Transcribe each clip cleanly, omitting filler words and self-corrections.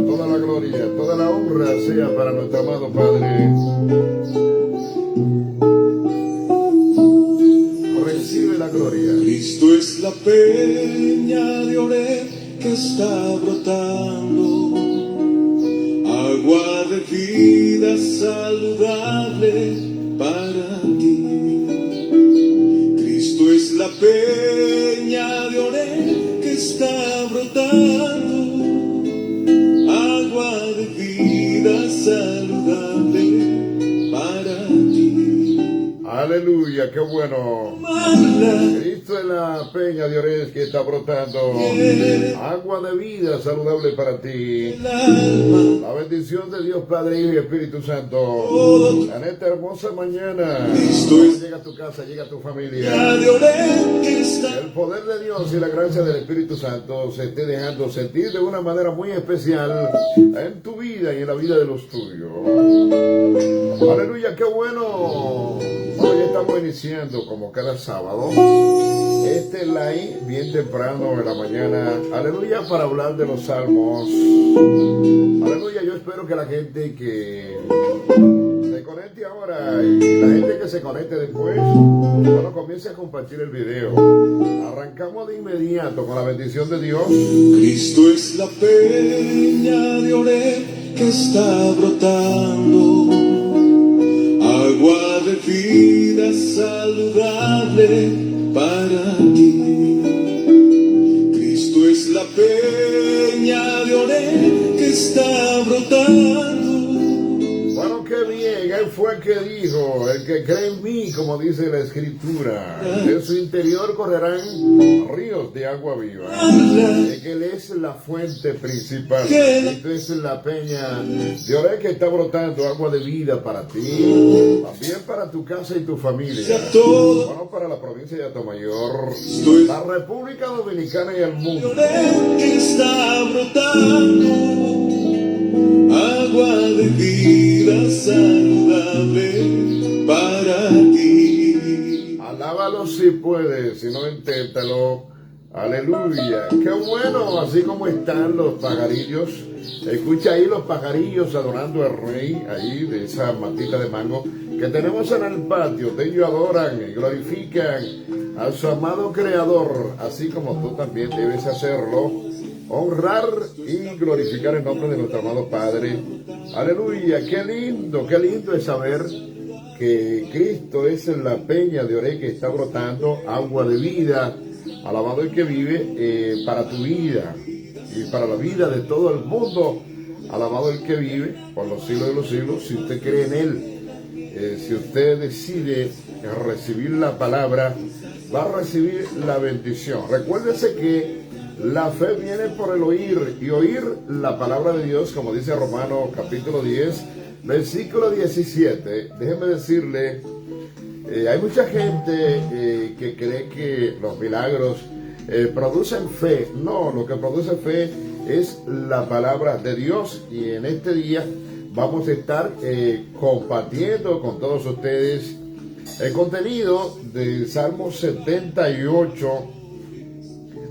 toda la gloria, toda la honra sea para nuestro amado Padre. Recibe la gloria. Cristo es la peña de Oreb que está brotando, agua de vida saludable para ti. Cristo es la peña de Oreb que está brotando, agua de vida saludable para ti. Aleluya, qué bueno. Cristo es la peña de Oreb que está brotando, agua de vida saludable para ti. La bendición de Dios Padre, Hijo y Espíritu Santo en esta hermosa mañana. Llega a tu casa, llega a tu familia. El poder de Dios y la gracia del Espíritu Santo se esté dejando sentir de una manera muy especial en tu vida y en la vida de los tuyos. Aleluya, qué bueno. Hoy estamos iniciando como cada sábado este live bien temprano en la mañana, aleluya, para hablar de los salmos. Aleluya, yo espero que la gente que se conecte ahora y la gente que se conecte después, bueno, comience a compartir el video. Arrancamos de inmediato con la bendición de Dios. Cristo es la peña de Oreb que está brotando, agua de vida saludable para ti. Cristo es la peña de Oreb que está brotando. Bueno, qué bien, Él fue el que dijo, el que cree en mí, como dice la Escritura, de su interior correrán ríos de agua viva, de que Él es la fuente principal. Esto es la peña de Oreb que está brotando agua de vida para ti, también para tu casa y tu familia, bueno, para la provincia de Atomayor, la República Dominicana y el mundo. Que está brotando, agua de vida saludable para ti. Alábalo si puedes, si no, inténtalo. Aleluya, qué bueno, así como están los pajarillos. Escucha ahí los pajarillos adorando al Rey, ahí de esa matita de mango que tenemos en el patio. Ellos adoran y glorifican a su amado Creador, así como tú también debes hacerlo. Honrar y glorificar el nombre de nuestro amado Padre. Aleluya, qué lindo es saber que Cristo es la peña de Oreb que está brotando agua de vida. Alabado el que vive para tu vida y para la vida de todo el mundo. Alabado el que vive por los siglos de los siglos. Si usted cree en Él, si usted decide recibir la palabra, va a recibir la bendición. Recuérdese que la fe viene por el oír, y oír la palabra de Dios, como dice Romanos capítulo 10, versículo 17. Déjeme decirle, hay mucha gente que cree que los milagros producen fe. No, lo que produce fe es la palabra de Dios, y en este día vamos a estar compartiendo con todos ustedes el contenido del Salmo 78.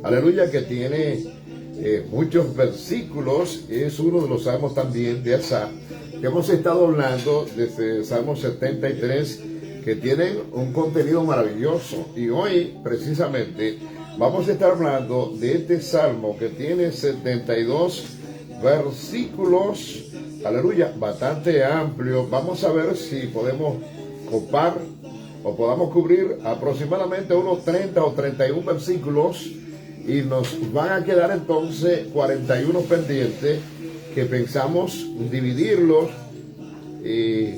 Aleluya, que tiene muchos versículos. Es uno de los salmos también de Asaf, que hemos estado hablando desde el Salmo 73, que tienen un contenido maravilloso. Y hoy, precisamente, vamos a estar hablando de este salmo que tiene 72 versículos. Aleluya, bastante amplio. Vamos a ver si podemos copar o podamos cubrir aproximadamente unos 30 o 31 versículos. Y nos van a quedar entonces 41 pendientes, que pensamos dividirlos de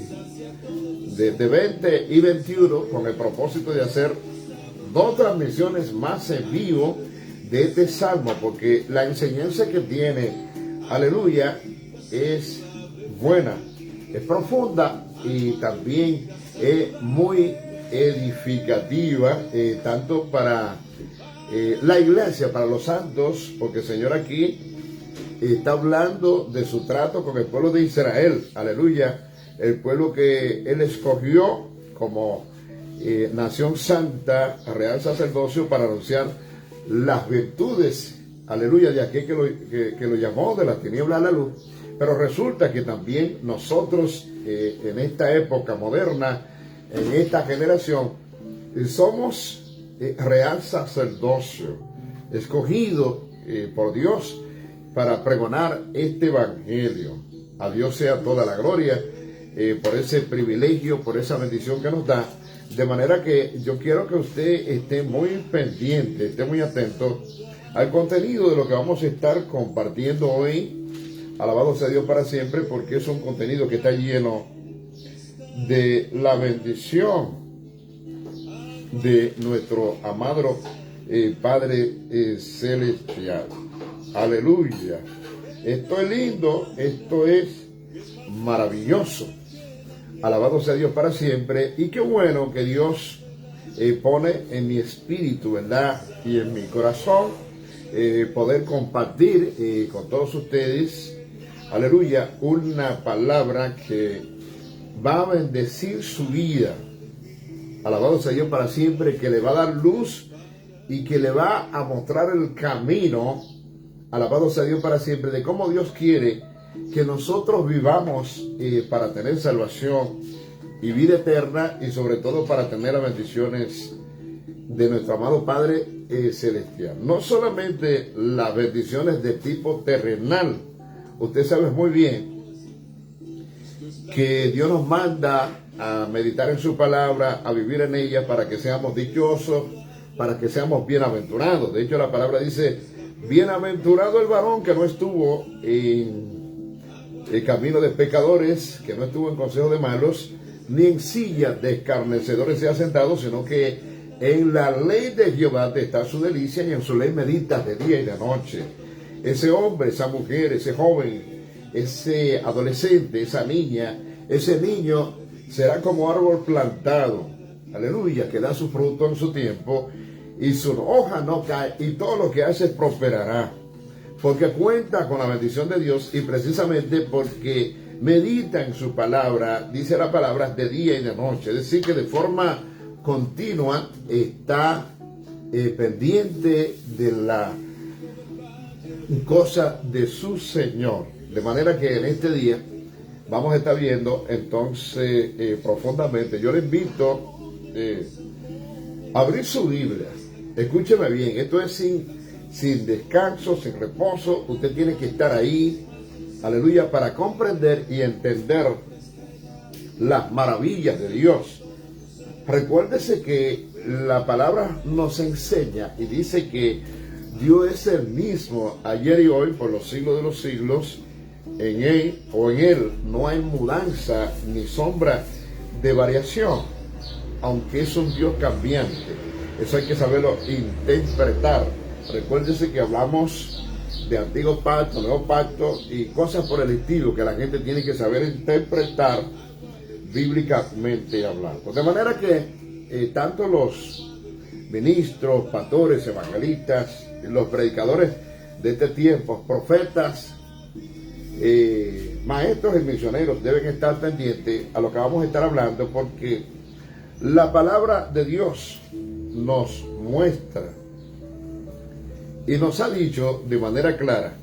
20 y 21 con el propósito de hacer 2 transmisiones más en vivo de este salmo, porque la enseñanza que tiene, aleluya, es buena, es profunda y también es muy edificativa, tanto para la iglesia, para los santos, porque el Señor aquí está hablando de su trato con el pueblo de Israel, aleluya, el pueblo que Él escogió como nación santa, real sacerdocio, para anunciar las virtudes aleluya, de aquel que lo llamó de la tiniebla a la luz. Pero resulta que también nosotros en esta época moderna, en esta generación, somos real sacerdocio, escogido por Dios para pregonar este evangelio. A Dios sea toda la gloria por ese privilegio, por esa bendición que nos da. De manera que yo quiero que usted esté muy pendiente, esté muy atento al contenido de lo que vamos a estar compartiendo hoy. Alabado sea Dios para siempre, porque es un contenido que está lleno de la bendición de nuestro amado Padre Celestial. Aleluya. Esto es lindo, esto es maravilloso. Alabado sea Dios para siempre. Y qué bueno que Dios pone en mi espíritu, ¿verdad? Y en mi corazón poder compartir con todos ustedes, aleluya, una palabra que va a bendecir su vida. Alabado sea Dios para siempre, que le va a dar luz y que le va a mostrar el camino. Alabado sea Dios para siempre, de cómo Dios quiere que nosotros vivamos para tener salvación y vida eterna, y sobre todo para tener las bendiciones de nuestro amado Padre Celestial. No solamente las bendiciones de tipo terrenal. Usted sabe muy bien que Dios nos manda a meditar en su palabra, a vivir en ella para que seamos dichosos, para que seamos bienaventurados. De hecho, la palabra dice: bienaventurado el varón que no estuvo en el camino de pecadores, que no estuvo en consejo de malos, ni en silla de escarnecedores se ha sentado, sino que en la ley de Jehová está su delicia, y en su ley meditas de día y de noche. Ese hombre, esa mujer, ese joven, ese adolescente, esa niña, ese niño será como árbol plantado, aleluya, que da su fruto en su tiempo, y su hoja no cae, y todo lo que hace prosperará, porque cuenta con la bendición de Dios, y precisamente porque medita en su palabra, dice la palabra, de día y de noche. Es decir, que de forma continua está pendiente de la cosa de su Señor. De manera que en este día vamos a estar viendo entonces profundamente. Yo le invito a abrir su Biblia. Escúcheme bien, esto es sin descanso, sin reposo. Usted tiene que estar ahí, aleluya, para comprender y entender las maravillas de Dios. Recuérdese que la palabra nos enseña y dice que Dios es el mismo ayer y hoy por los siglos de los siglos. En él no hay mudanza ni sombra de variación, aunque es un Dios cambiante. Eso hay que saberlo interpretar. Recuérdese que hablamos de antiguo pacto, nuevo pacto y cosas por el estilo que la gente tiene que saber interpretar bíblicamente hablando. De manera que tanto los ministros, pastores, evangelistas, los predicadores de este tiempo, profetas, maestros y misioneros deben estar pendientes a lo que vamos a estar hablando, porque la palabra de Dios nos muestra y nos ha dicho de manera clara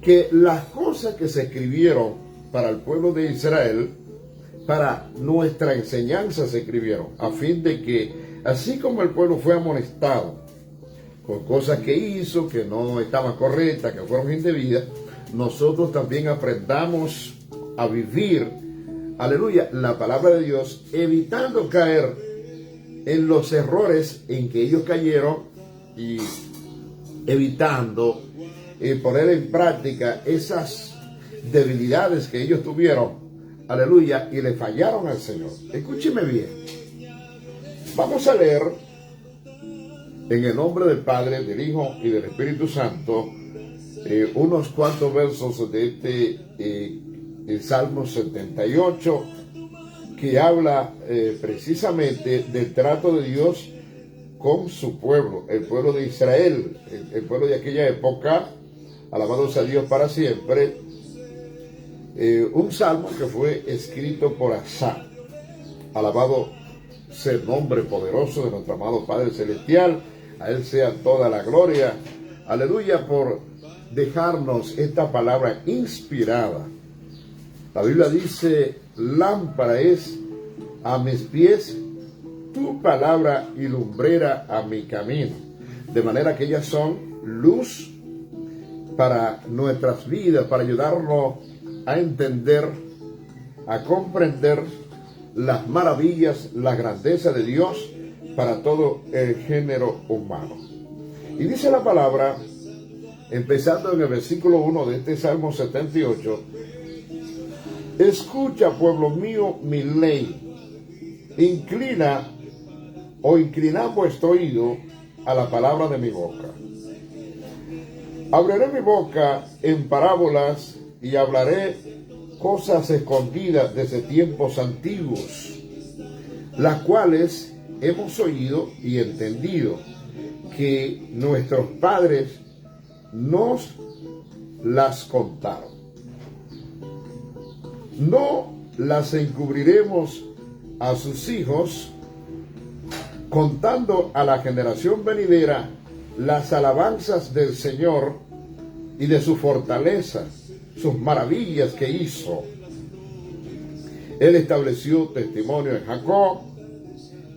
que las cosas que se escribieron para el pueblo de Israel, para nuestra enseñanza se escribieron, a fin de que, así como el pueblo fue amonestado con cosas que hizo, que no estaban correctas, que fueron indebidas, nosotros también aprendamos a vivir, aleluya, la palabra de Dios, evitando caer en los errores en que ellos cayeron y evitando poner en práctica esas debilidades que ellos tuvieron, aleluya, y le fallaron al Señor. Escúcheme bien. Vamos a leer en el nombre del Padre, del Hijo y del Espíritu Santo unos cuantos versos de el Salmo 78, que habla precisamente del trato de Dios con su pueblo, el pueblo de Israel, el pueblo de aquella época. Alabado sea Dios para siempre. Un salmo que fue escrito por Asaf. Alabado sea el nombre poderoso de nuestro amado Padre Celestial. A Él sea toda la gloria aleluya, por dejarnos esta palabra inspirada. La Biblia dice, lámpara es a mis pies tu palabra y lumbrera a mi camino. De manera que ellas son luz para nuestras vidas, para ayudarnos a entender, a comprender las maravillas, la grandeza de Dios para todo el género humano. Y dice la palabra, empezando en el versículo 1 de este Salmo 78, escucha, pueblo mío, mi ley, inclinad vuestro oído a la palabra de mi boca. Abriré mi boca en parábolas y hablaré cosas escondidas desde tiempos antiguos, las cuales hemos oído y entendido, que nuestros padres nos las contaron. No las encubriremos a sus hijos, contando a la generación venidera las alabanzas del Señor y de su fortaleza, sus maravillas que hizo. Él estableció testimonio en Jacob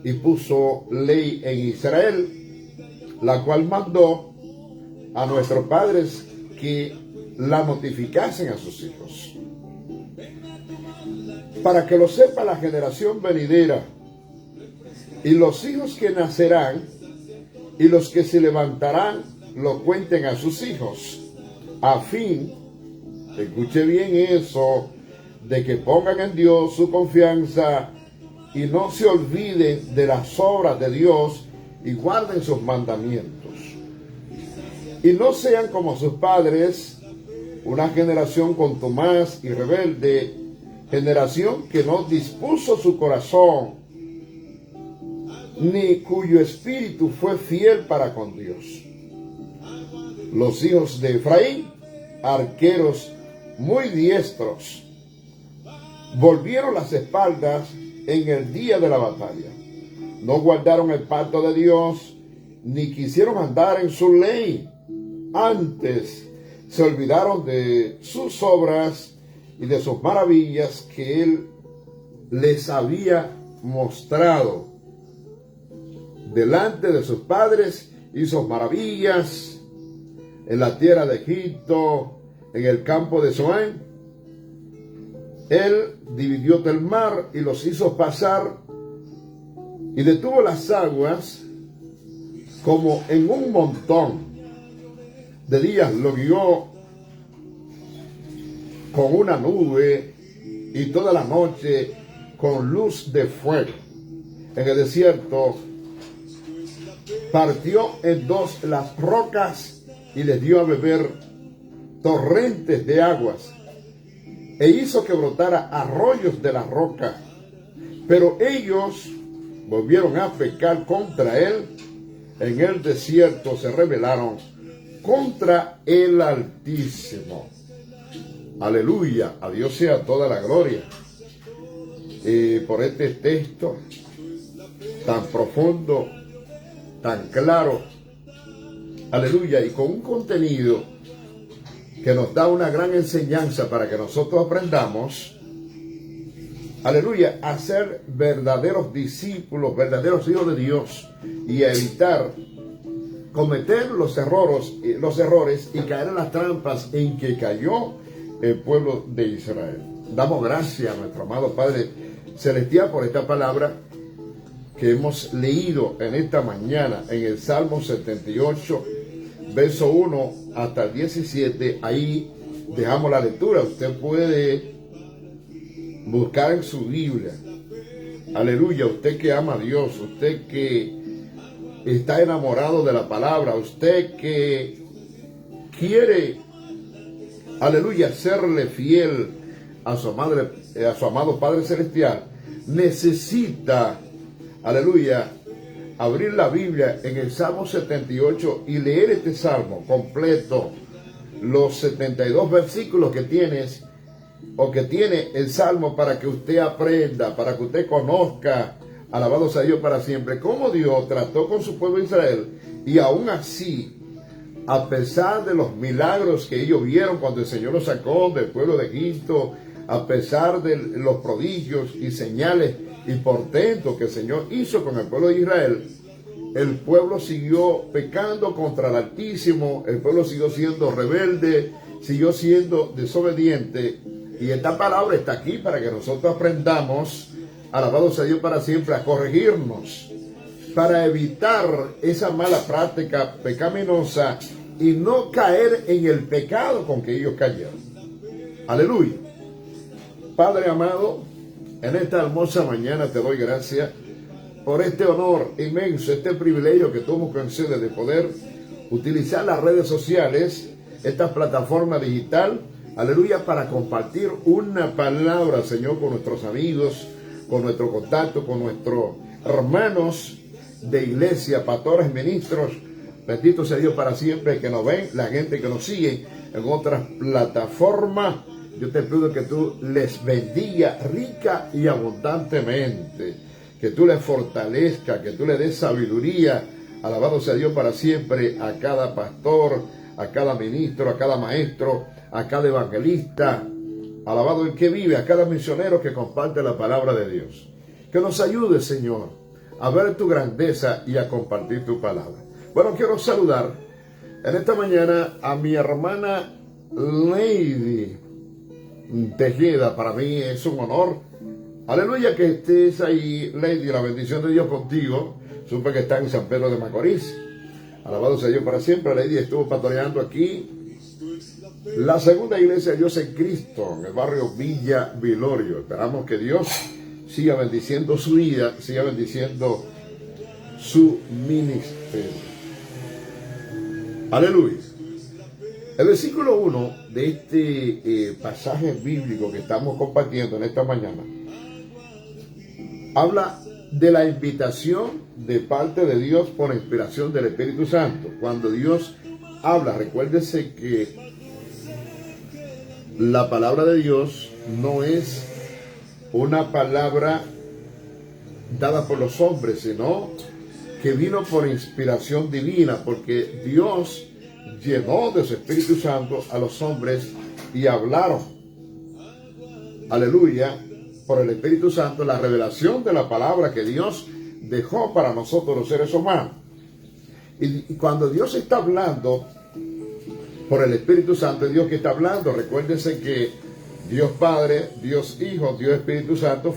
y puso ley en Israel, la cual mandó a nuestros padres que la notificasen a sus hijos, para que lo sepa la generación venidera y los hijos que nacerán y los que se levantarán lo cuenten a sus hijos, a fin, escuche bien eso, de que pongan en Dios su confianza y no se olviden de las obras de Dios y guarden sus mandamientos. Y no sean como sus padres, una generación contumaz y rebelde, generación que no dispuso su corazón, ni cuyo espíritu fue fiel para con Dios. Los hijos de Efraín, arqueros muy diestros, volvieron las espaldas en el día de la batalla. No guardaron el pacto de Dios, ni quisieron andar en su ley. Antes se olvidaron de sus obras y de sus maravillas que Él les había mostrado. Delante de sus padres hizo maravillas en la tierra de Egipto, en el campo de Zoán. Él dividió el mar y los hizo pasar y detuvo las aguas como en un montón. De días lo guió con una nube y toda la noche con luz de fuego. En el desierto partió en dos las rocas y les dio a beber torrentes de aguas, e hizo que brotara arroyos de la roca. Pero ellos volvieron a pecar contra él. En el desierto se rebelaron contra el Altísimo. Aleluya, a Dios sea toda la gloria. Por este texto tan profundo, tan claro, aleluya, y con un contenido que nos da una gran enseñanza para que nosotros aprendamos, aleluya, a ser verdaderos discípulos, verdaderos hijos de Dios, y a evitar cometer los errores y caer en las trampas en que cayó el pueblo de Israel. Damos gracias a nuestro amado Padre Celestial por esta palabra que hemos leído en esta mañana en el Salmo 78, verso 1 hasta el 17. Ahí dejamos la lectura. Usted puede buscar en su Biblia. Aleluya, usted que ama a Dios, usted que está enamorado de la palabra, usted que quiere, aleluya, serle fiel a su amado Padre Celestial, necesita, aleluya, abrir la Biblia en el Salmo 78 y leer este Salmo completo, los 72 versículos que tienes o que tiene el Salmo, para que usted aprenda, para que usted conozca, alabado sea Dios para siempre, cómo Dios trató con su pueblo Israel y aún así a pesar de los milagros que ellos vieron cuando el Señor los sacó del pueblo de Egipto, a pesar de los prodigios y señales y portentos que el Señor hizo con el pueblo de Israel, el pueblo siguió pecando contra el Altísimo, el pueblo siguió siendo rebelde, siguió siendo desobediente. Y esta palabra está aquí para que nosotros aprendamos, alabado sea Dios para siempre, a corregirnos, para evitar esa mala práctica pecaminosa y no caer en el pecado con que ellos cayeron. Aleluya. Padre amado, en esta hermosa mañana te doy gracias por este honor inmenso, este privilegio que tú me concedes de poder utilizar las redes sociales, esta plataforma digital, aleluya, para compartir una palabra, Señor, con nuestros amigos, con nuestro contacto, con nuestros hermanos de iglesia, pastores, ministros. Bendito sea Dios para siempre, que nos ven, la gente que nos sigue en otras plataformas. Yo te pido que tú les bendiga rica y abundantemente, que tú les fortalezca, que tú les des sabiduría. Alabado sea Dios para siempre a cada pastor, a cada ministro, a cada maestro, a cada evangelista. Alabado el que vive, a cada misionero que comparte la palabra de Dios. Que nos ayude, Señor, a ver tu grandeza y a compartir tu palabra. Bueno, quiero saludar en esta mañana a mi hermana Lady Tejeda. Para mí es un honor, aleluya, que estés ahí, Lady. La bendición de Dios contigo. Supe que está en San Pedro de Macorís. Alabado sea Dios para siempre. Lady estuvo pastoreando aquí la segunda iglesia de Dios en Cristo, en el barrio Villa Vilorio. Esperamos que Dios siga bendiciendo su vida, siga bendiciendo su ministerio. Aleluya. El versículo 1 de este pasaje bíblico que estamos compartiendo en esta mañana habla de la invitación de parte de Dios por inspiración del Espíritu Santo. Cuando Dios habla, recuérdese que la palabra de Dios no es una palabra dada por los hombres, sino que vino por inspiración divina, porque Dios llenó de su Espíritu Santo a los hombres y hablaron, aleluya, por el Espíritu Santo, la revelación de la palabra que Dios dejó para nosotros los seres humanos. Y cuando Dios está hablando por el Espíritu Santo, es Dios que está hablando. Recuérdense que Dios Padre, Dios Hijo, Dios Espíritu Santo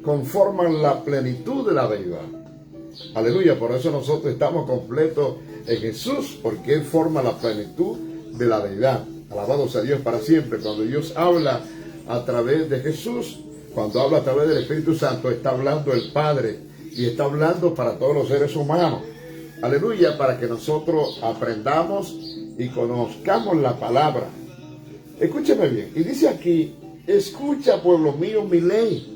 conforman la plenitud de la deidad. Aleluya, por eso nosotros estamos completos en Jesús, porque Él forma la plenitud de la deidad. Alabado sea Dios para siempre. Cuando Dios habla a través de Jesús, cuando habla a través del Espíritu Santo, está hablando el Padre y está hablando para todos los seres humanos. Aleluya, para que nosotros aprendamos y conozcamos la palabra. Escúcheme bien. Y dice aquí, escucha, pueblo mío, mi ley.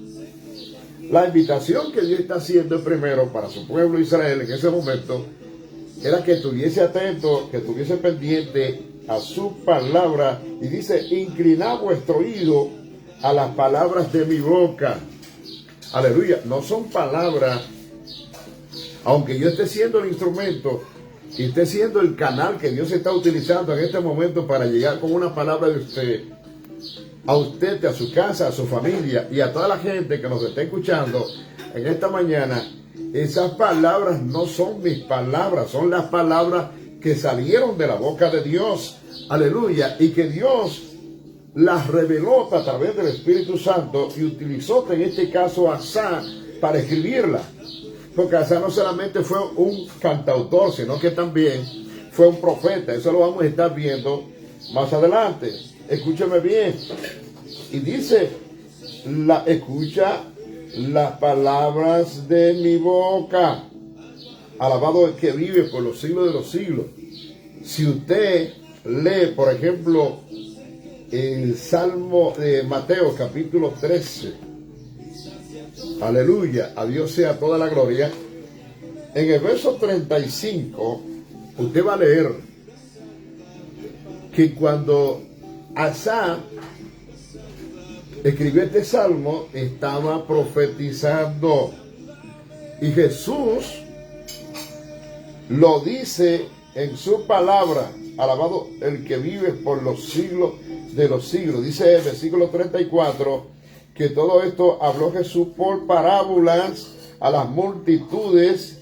La invitación que Dios está haciendo primero para su pueblo Israel en ese momento era que estuviese atento, que estuviese pendiente a su palabra. Y dice, inclinad vuestro oído a las palabras de mi boca. Aleluya. No son palabras, aunque yo esté siendo el instrumento y esté siendo el canal que Dios está utilizando en este momento para llegar con una palabra de usted, a usted, a su casa, a su familia y a toda la gente que nos está escuchando en esta mañana. Esas palabras no son mis palabras, son las palabras que salieron de la boca de Dios. Aleluya. Y que Dios las reveló a través del Espíritu Santo y utilizó en este caso a Asaf para escribirla. Porque Asaf no solamente fue un cantautor, sino que también fue un profeta. Eso lo vamos a estar viendo más adelante. Escúchame bien. Y dice, escucha las palabras de mi boca. Alabado el que vive por los siglos de los siglos. Si usted lee, por ejemplo, el Salmo de Mateo, capítulo 13. Aleluya, a Dios sea toda la gloria. En el verso 35, usted va a leer que cuando Asaf escribió este salmo, estaba profetizando. Y Jesús lo dice en su palabra. alabado el que vive por los siglos de los siglos. Dice el versículo 34 que todo esto habló Jesús por parábolas a las multitudes,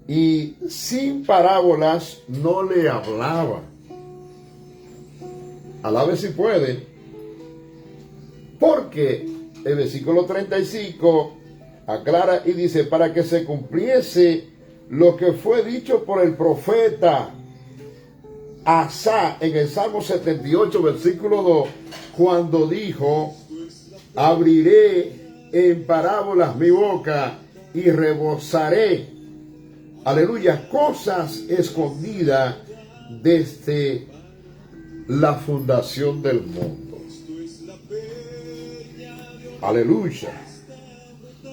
y sin parábolas no le hablaba. Alabe si puede, porque el versículo 35 aclara y dice, para que se cumpliese lo que fue dicho por el profeta Asá en el Salmo 78, versículo 2, cuando dijo, abriré en parábolas mi boca y rebosaré, aleluya, cosas escondidas desde la fundación del mundo. Aleluya.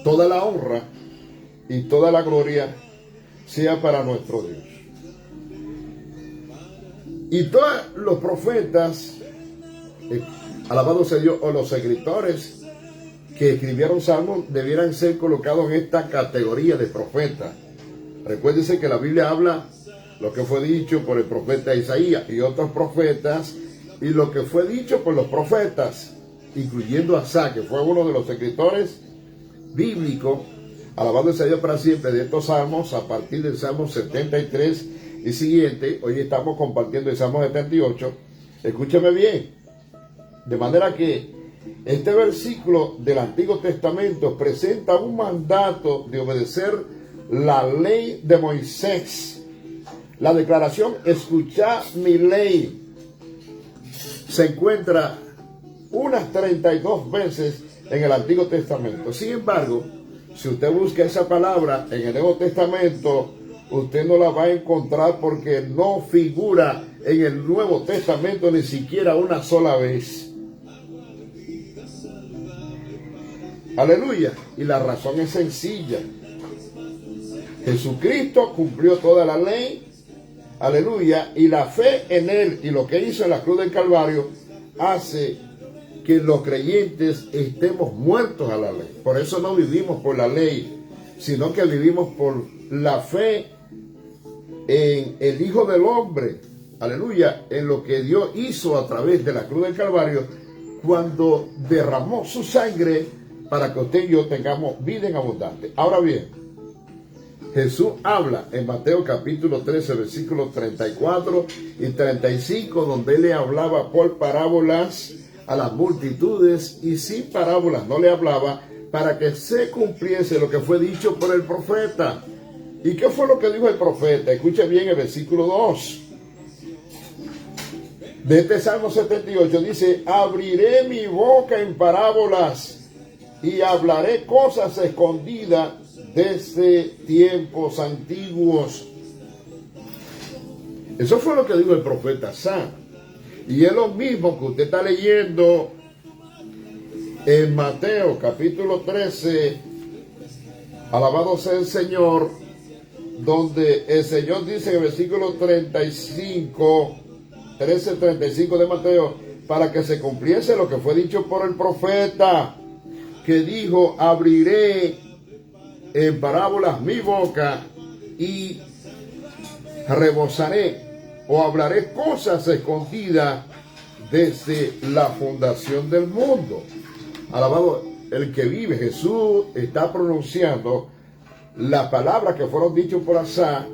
Toda la honra y toda la gloria sea para nuestro Dios. Y todos los profetas, alabado sea Dios, o los escritores que escribieron salmos, debieran ser colocados en esta categoría de profeta. Recuérdense que la Biblia habla lo que fue dicho por el profeta Isaías y otros profetas, y lo que fue dicho por los profetas, incluyendo Asá, que fue uno de los escritores bíblicos, alabado sea Dios para siempre, de estos salmos, a partir del Salmo 73 y siguiente. Hoy estamos compartiendo el Salmo 78. Escúcheme bien. De manera que este versículo del Antiguo Testamento presenta un mandato de obedecer la ley de Moisés. La declaración, escuchad mi ley, se encuentra unas 32 veces en el Antiguo Testamento. Sin embargo, si usted busca esa palabra en el Nuevo Testamento, usted no la va a encontrar, porque no figura en el Nuevo Testamento ni siquiera una sola vez. Aleluya. Y la razón es sencilla. Jesucristo cumplió toda la ley. Aleluya. Y la fe en Él y lo que hizo en la cruz del Calvario hace que los creyentes estemos muertos a la ley. Por eso no vivimos por la ley, sino que vivimos por la fe en el Hijo del Hombre. Aleluya. En lo que Dios hizo a través de la cruz del Calvario, cuando derramó su sangre para que usted y yo tengamos vida en abundante. Ahora bien, Jesús habla en Mateo capítulo 13, versículos 34 y 35, donde Él le hablaba por parábolas a las multitudes, y sin parábolas no le hablaba, para que se cumpliese lo que fue dicho por el profeta. ¿Y qué fue lo que dijo el profeta? Escuche bien el versículo 2 de este Salmo 78. Dice, abriré mi boca en parábolas y hablaré cosas escondidas desde tiempos antiguos. Eso fue lo que dijo el profeta Asá. Y es lo mismo que usted está leyendo en Mateo capítulo 13, alabado sea el Señor, donde el Señor dice en el versículo 35, 13:35 de Mateo, para que se cumpliese lo que fue dicho por el profeta, que dijo, abriré en parábolas mi boca y rebosaré, o hablaré cosas escondidas desde la fundación del mundo. Alabado el que vive. Jesús está pronunciando las palabras que fueron dichas por Asá,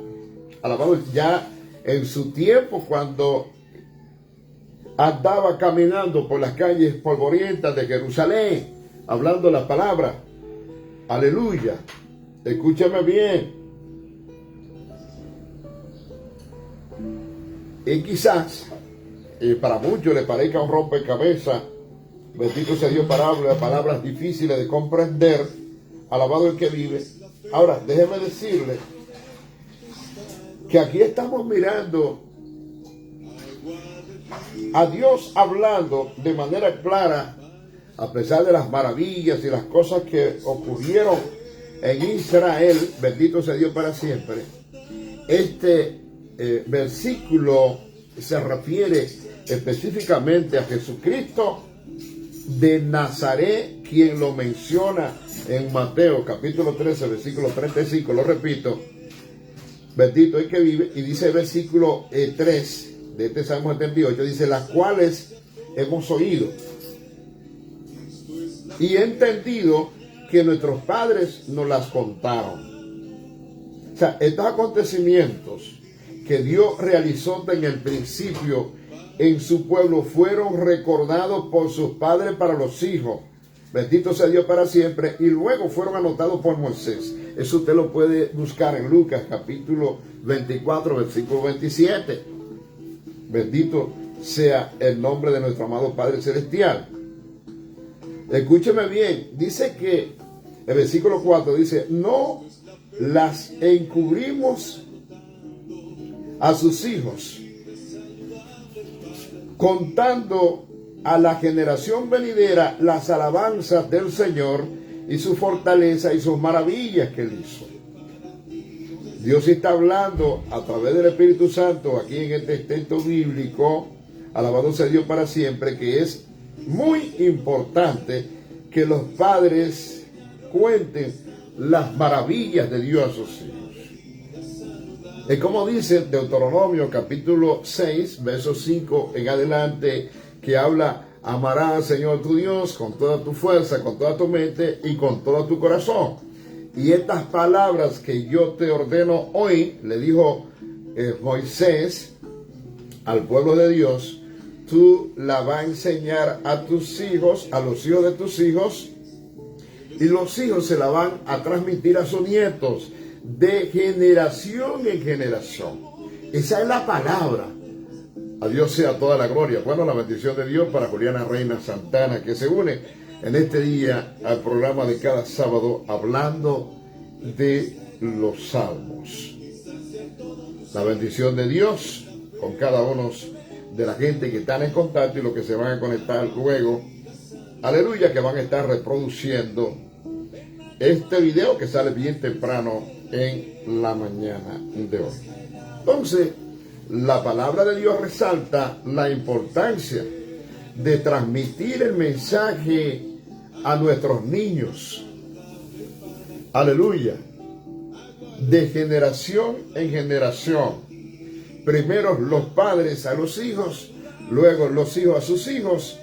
alabado ya en su tiempo, cuando andaba caminando por las calles polvorientas de Jerusalén, hablando las palabras. Aleluya. Escúchame bien. Y quizás para muchos le parezca un rompecabezas, bendito sea Dios, palabras difíciles de comprender, alabado el que vive. Ahora, déjeme decirle que aquí estamos mirando a Dios hablando de manera clara, a pesar de las maravillas y las cosas que ocurrieron en Israel, bendito sea Dios para siempre. Este versículo se refiere específicamente a Jesucristo de Nazaret, quien lo menciona en Mateo capítulo 13, versículo 35, lo repito, bendito el que vive, y dice el versículo 3 de este Salmo 78, dice, las cuales hemos oído y entendido que nuestros padres nos las contaron. O sea, estos acontecimientos que Dios realizó en el principio en su pueblo fueron recordados por sus padres para los hijos. Bendito sea Dios para siempre. Y luego fueron anotados por Moisés. Eso usted lo puede buscar en Lucas capítulo 24, versículo 27. Bendito sea el nombre de nuestro amado Padre Celestial. Escúcheme bien. Dice que el versículo 4 dice, no las encubrimos a sus hijos, contando a la generación venidera las alabanzas del Señor y su fortaleza y sus maravillas que él hizo. Dios está hablando a través del Espíritu Santo aquí en este texto bíblico, alabado sea Dios para siempre, que es muy importante que los padres cuenten las maravillas de Dios a sus hijos. Es como dice Deuteronomio capítulo 6, verso 5 en adelante, que habla, amarás al Señor tu Dios con toda tu fuerza, con toda tu mente y con todo tu corazón. Y estas palabras que yo te ordeno hoy, le dijo Moisés al pueblo de Dios, tú la vas a enseñar a tus hijos, a los hijos de tus hijos, y los hijos se la van a transmitir a sus nietos de generación en generación. Esa es la palabra. A Dios sea toda la gloria. Bueno, la bendición de Dios para Juliana Reina Santana, que se une en este día al programa de cada sábado hablando de los salmos. La bendición de Dios con cada uno de la gente que están en contacto y los que se van a conectar luego. Aleluya, que van a estar reproduciendo este video que sale bien temprano en la mañana de hoy. Entonces, la palabra de Dios resalta la importancia de transmitir el mensaje a nuestros niños. Aleluya. De generación en generación. Primero los padres a los hijos, luego los hijos a sus hijos,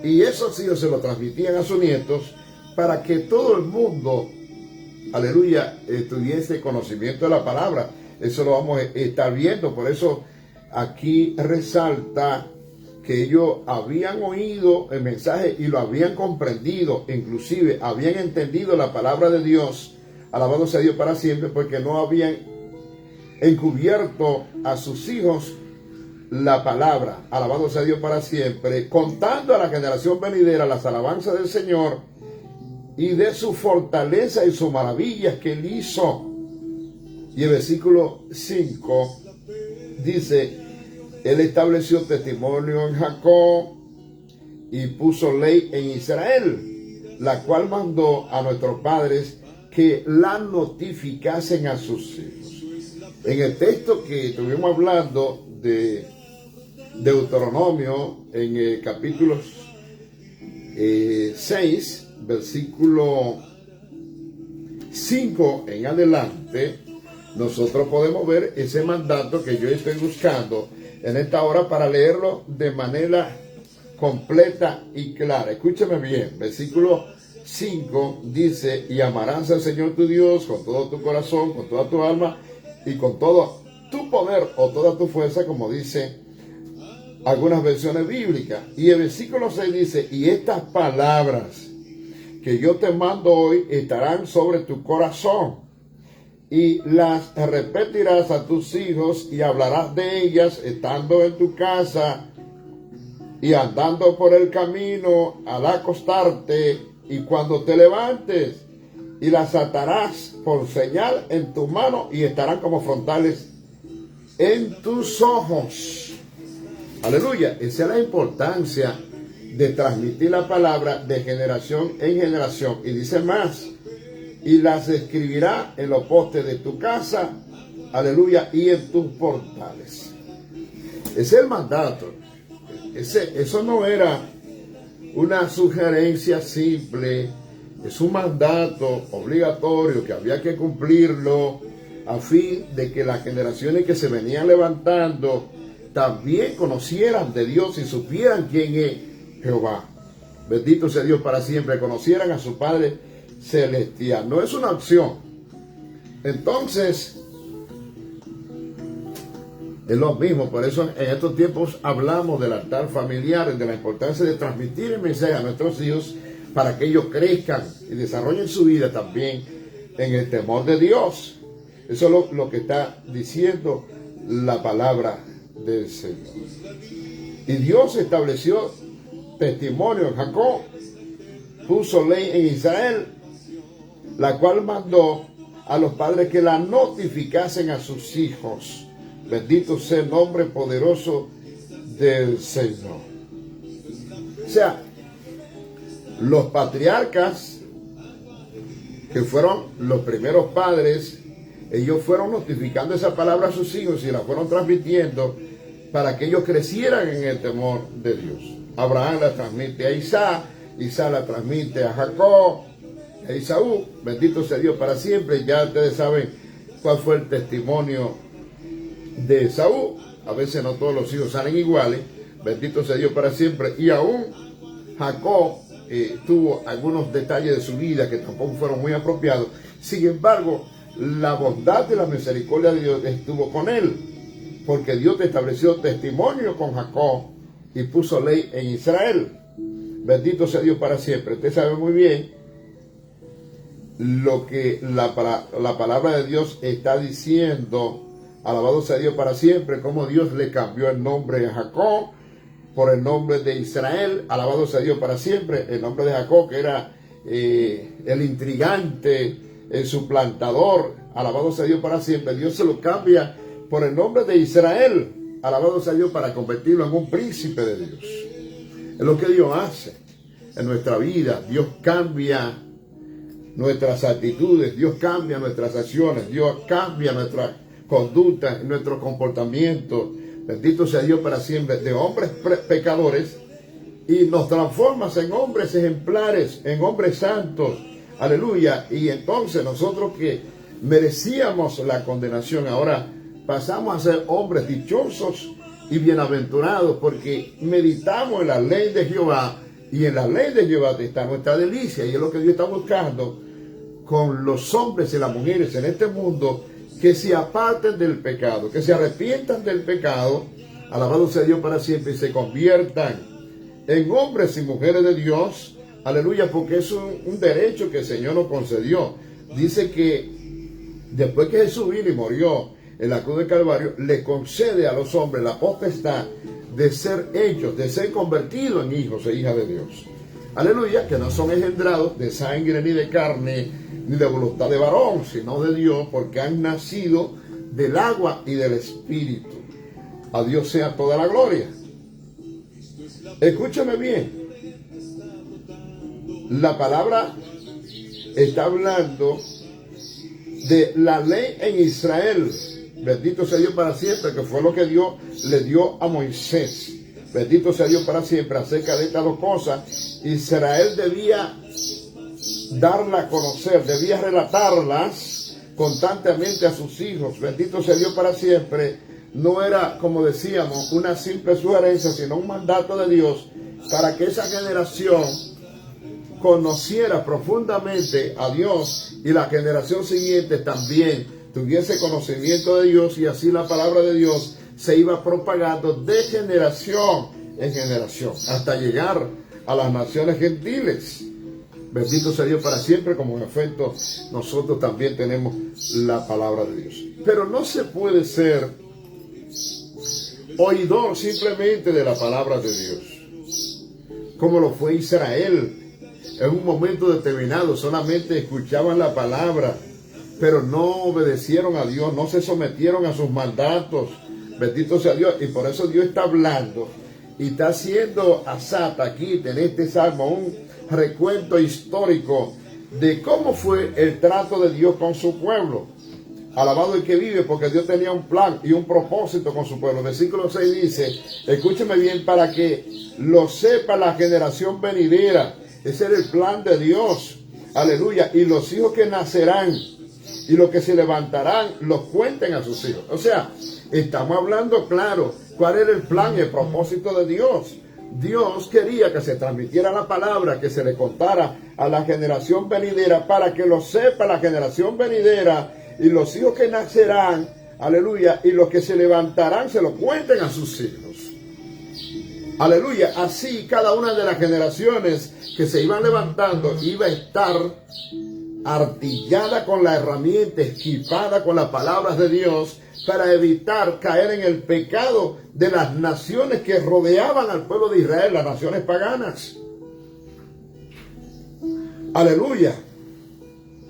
y esos hijos se lo transmitían a sus nietos para que todo el mundo, aleluya, tuviese conocimiento de la palabra. Eso lo vamos a estar viendo. Por eso aquí resalta que ellos habían oído el mensaje y lo habían comprendido, inclusive habían entendido la palabra de Dios, alabado sea Dios para siempre, porque no habían encubierto a sus hijos la palabra, alabado sea Dios para siempre, contando a la generación venidera las alabanzas del Señor y de su fortaleza y sus maravillas que él hizo. Y el versículo 5 dice, él estableció testimonio en Jacob y puso ley en Israel, la cual mandó a nuestros padres que la notificasen a sus hijos. En el texto que estuvimos hablando de Deuteronomio, en el capítulo 6, versículo 5 en adelante, nosotros podemos ver ese mandato que yo estoy buscando en esta hora para leerlo de manera completa y clara. Escúchame bien, versículo 5 dice, y amarás al Señor tu Dios con todo tu corazón, con toda tu alma y con todo tu poder o toda tu fuerza, como dice algunas versiones bíblicas. Y el versículo 6 dice, y estas palabras que yo te mando hoy estarán sobre tu corazón, y las repetirás a tus hijos y hablarás de ellas estando en tu casa y andando por el camino al acostarte y cuando te levantes, y las atarás por señal en tu mano y estarán como frontales en tus ojos. Aleluya. Esa es la importancia de transmitir la palabra de generación en generación. Y dice más, y las escribirá en los postes de tu casa, aleluya, y en tus portales. Ese es el mandato. Eso no era una sugerencia simple, es un mandato obligatorio que había que cumplirlo, a fin de que las generaciones que se venían levantando también conocieran de Dios y supieran quién es Jehová. Bendito sea Dios para siempre, conocieran a su Padre celestial. No es una opción. Entonces, es lo mismo, por eso en estos tiempos hablamos del altar familiar, de la importancia de transmitir el mensaje a nuestros hijos para que ellos crezcan y desarrollen su vida también en el temor de Dios. Eso es lo que está diciendo la palabra del Señor. Y Dios estableció testimonio en Jacob, puso ley en Israel, la cual mandó a los padres que la notificasen a sus hijos. Bendito sea el nombre poderoso del Señor. O sea, los patriarcas, que fueron los primeros padres, ellos fueron notificando esa palabra a sus hijos y la fueron transmitiendo para que ellos crecieran en el temor de Dios. Abraham la transmite a Isaac, Isaac la transmite a Jacob, a Esaú. Bendito sea Dios para siempre. Ya ustedes saben cuál fue el testimonio de Esaú. A veces no todos los hijos salen iguales. Bendito sea Dios para siempre. Y aún Jacob tuvo algunos detalles de su vida que tampoco fueron muy apropiados. Sin embargo, la bondad y la misericordia de Dios estuvo con él, porque Dios estableció testimonio con Jacob y puso ley en Israel. Bendito sea Dios para siempre. Usted sabe muy bien lo que la palabra de Dios está diciendo. Alabado sea Dios para siempre, como Dios le cambió el nombre a Jacob por el nombre de Israel. Alabado sea Dios para siempre. El nombre de Jacob, que era el intrigante, el suplantador. Alabado sea Dios para siempre. Dios se lo cambia por el nombre de Israel. Alabado sea Dios para convertirlo en un príncipe de Dios. Es lo que Dios hace en nuestra vida. Dios cambia nuestras actitudes, Dios cambia nuestras acciones, Dios cambia nuestra conducta, nuestro comportamiento. Bendito sea Dios para siempre, de hombres pecadores, y nos transforma en hombres ejemplares, en hombres santos. Aleluya. Y entonces nosotros que merecíamos la condenación, ahora pasamos a ser hombres dichosos y bienaventurados, porque meditamos en la ley de Jehová, y en la ley de Jehová está nuestra delicia, y es lo que Dios está buscando con los hombres y las mujeres en este mundo, que se aparten del pecado, que se arrepientan del pecado, alabado sea Dios para siempre, y se conviertan en hombres y mujeres de Dios. Aleluya, porque es un derecho que el Señor nos concedió. Dice que después que Jesús vino y murió en la cruz del Calvario, le concede a los hombres la potestad de ser hechos, de ser convertidos en hijos e hijas de Dios. Aleluya, que no son engendrados de sangre ni de carne, ni de voluntad de varón, sino de Dios, porque han nacido del agua y del Espíritu. A Dios sea toda la gloria. Escúchame bien. La palabra está hablando de la ley en Israel. Bendito sea Dios para siempre, que fue lo que Dios le dio a Moisés. Bendito sea Dios para siempre. Acerca de estas dos cosas, Israel debía darla a conocer, debía relatarlas constantemente a sus hijos. Bendito sea Dios para siempre. No era, como decíamos, una simple sugerencia, sino un mandato de Dios para que esa generación conociera profundamente a Dios y la generación siguiente también tuviese conocimiento de Dios, y así la palabra de Dios se iba propagando de generación en generación hasta llegar a las naciones gentiles. Bendito sea Dios para siempre, como en efecto nosotros también tenemos la palabra de Dios. Pero no se puede ser oidor simplemente de la palabra de Dios, como lo fue Israel. En un momento determinado solamente escuchaban la palabra, pero no obedecieron a Dios, no se sometieron a sus mandatos. Bendito sea Dios. Y por eso Dios está hablando y está haciendo Asaf aquí en este salmo un recuento histórico de cómo fue el trato de Dios con su pueblo. Alabado el que vive, porque Dios tenía un plan y un propósito con su pueblo. Versículo 6 dice, escúcheme bien, para que lo sepa la generación venidera. Ese era el plan de Dios. Aleluya. Y los hijos que nacerán y los que se levantarán los cuenten a sus hijos. O sea, estamos hablando claro cuál era el plan y el propósito de Dios. Dios quería que se transmitiera la palabra, que se le contara a la generación venidera, para que lo sepa la generación venidera y los hijos que nacerán, aleluya, y los que se levantarán se lo cuenten a sus hijos. Aleluya, así cada una de las generaciones que se iban levantando iba a estar artillada con la herramienta, equipada con las palabras de Dios, para evitar caer en el pecado de las naciones que rodeaban al pueblo de Israel, las naciones paganas. Aleluya.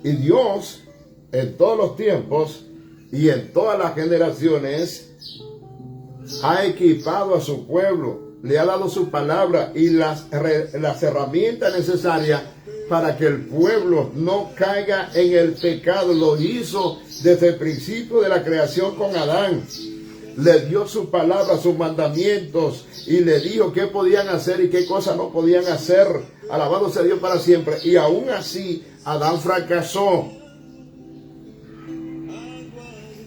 Y Dios, en todos los tiempos y en todas las generaciones, ha equipado a su pueblo, le ha dado su palabra y las herramientas necesarias para que el pueblo no caiga en el pecado. Lo hizo desde el principio de la creación con Adán. Le dio su palabra, sus mandamientos, y le dijo qué podían hacer y qué cosas no podían hacer. Alabado sea Dios para siempre. Y aún así, Adán fracasó.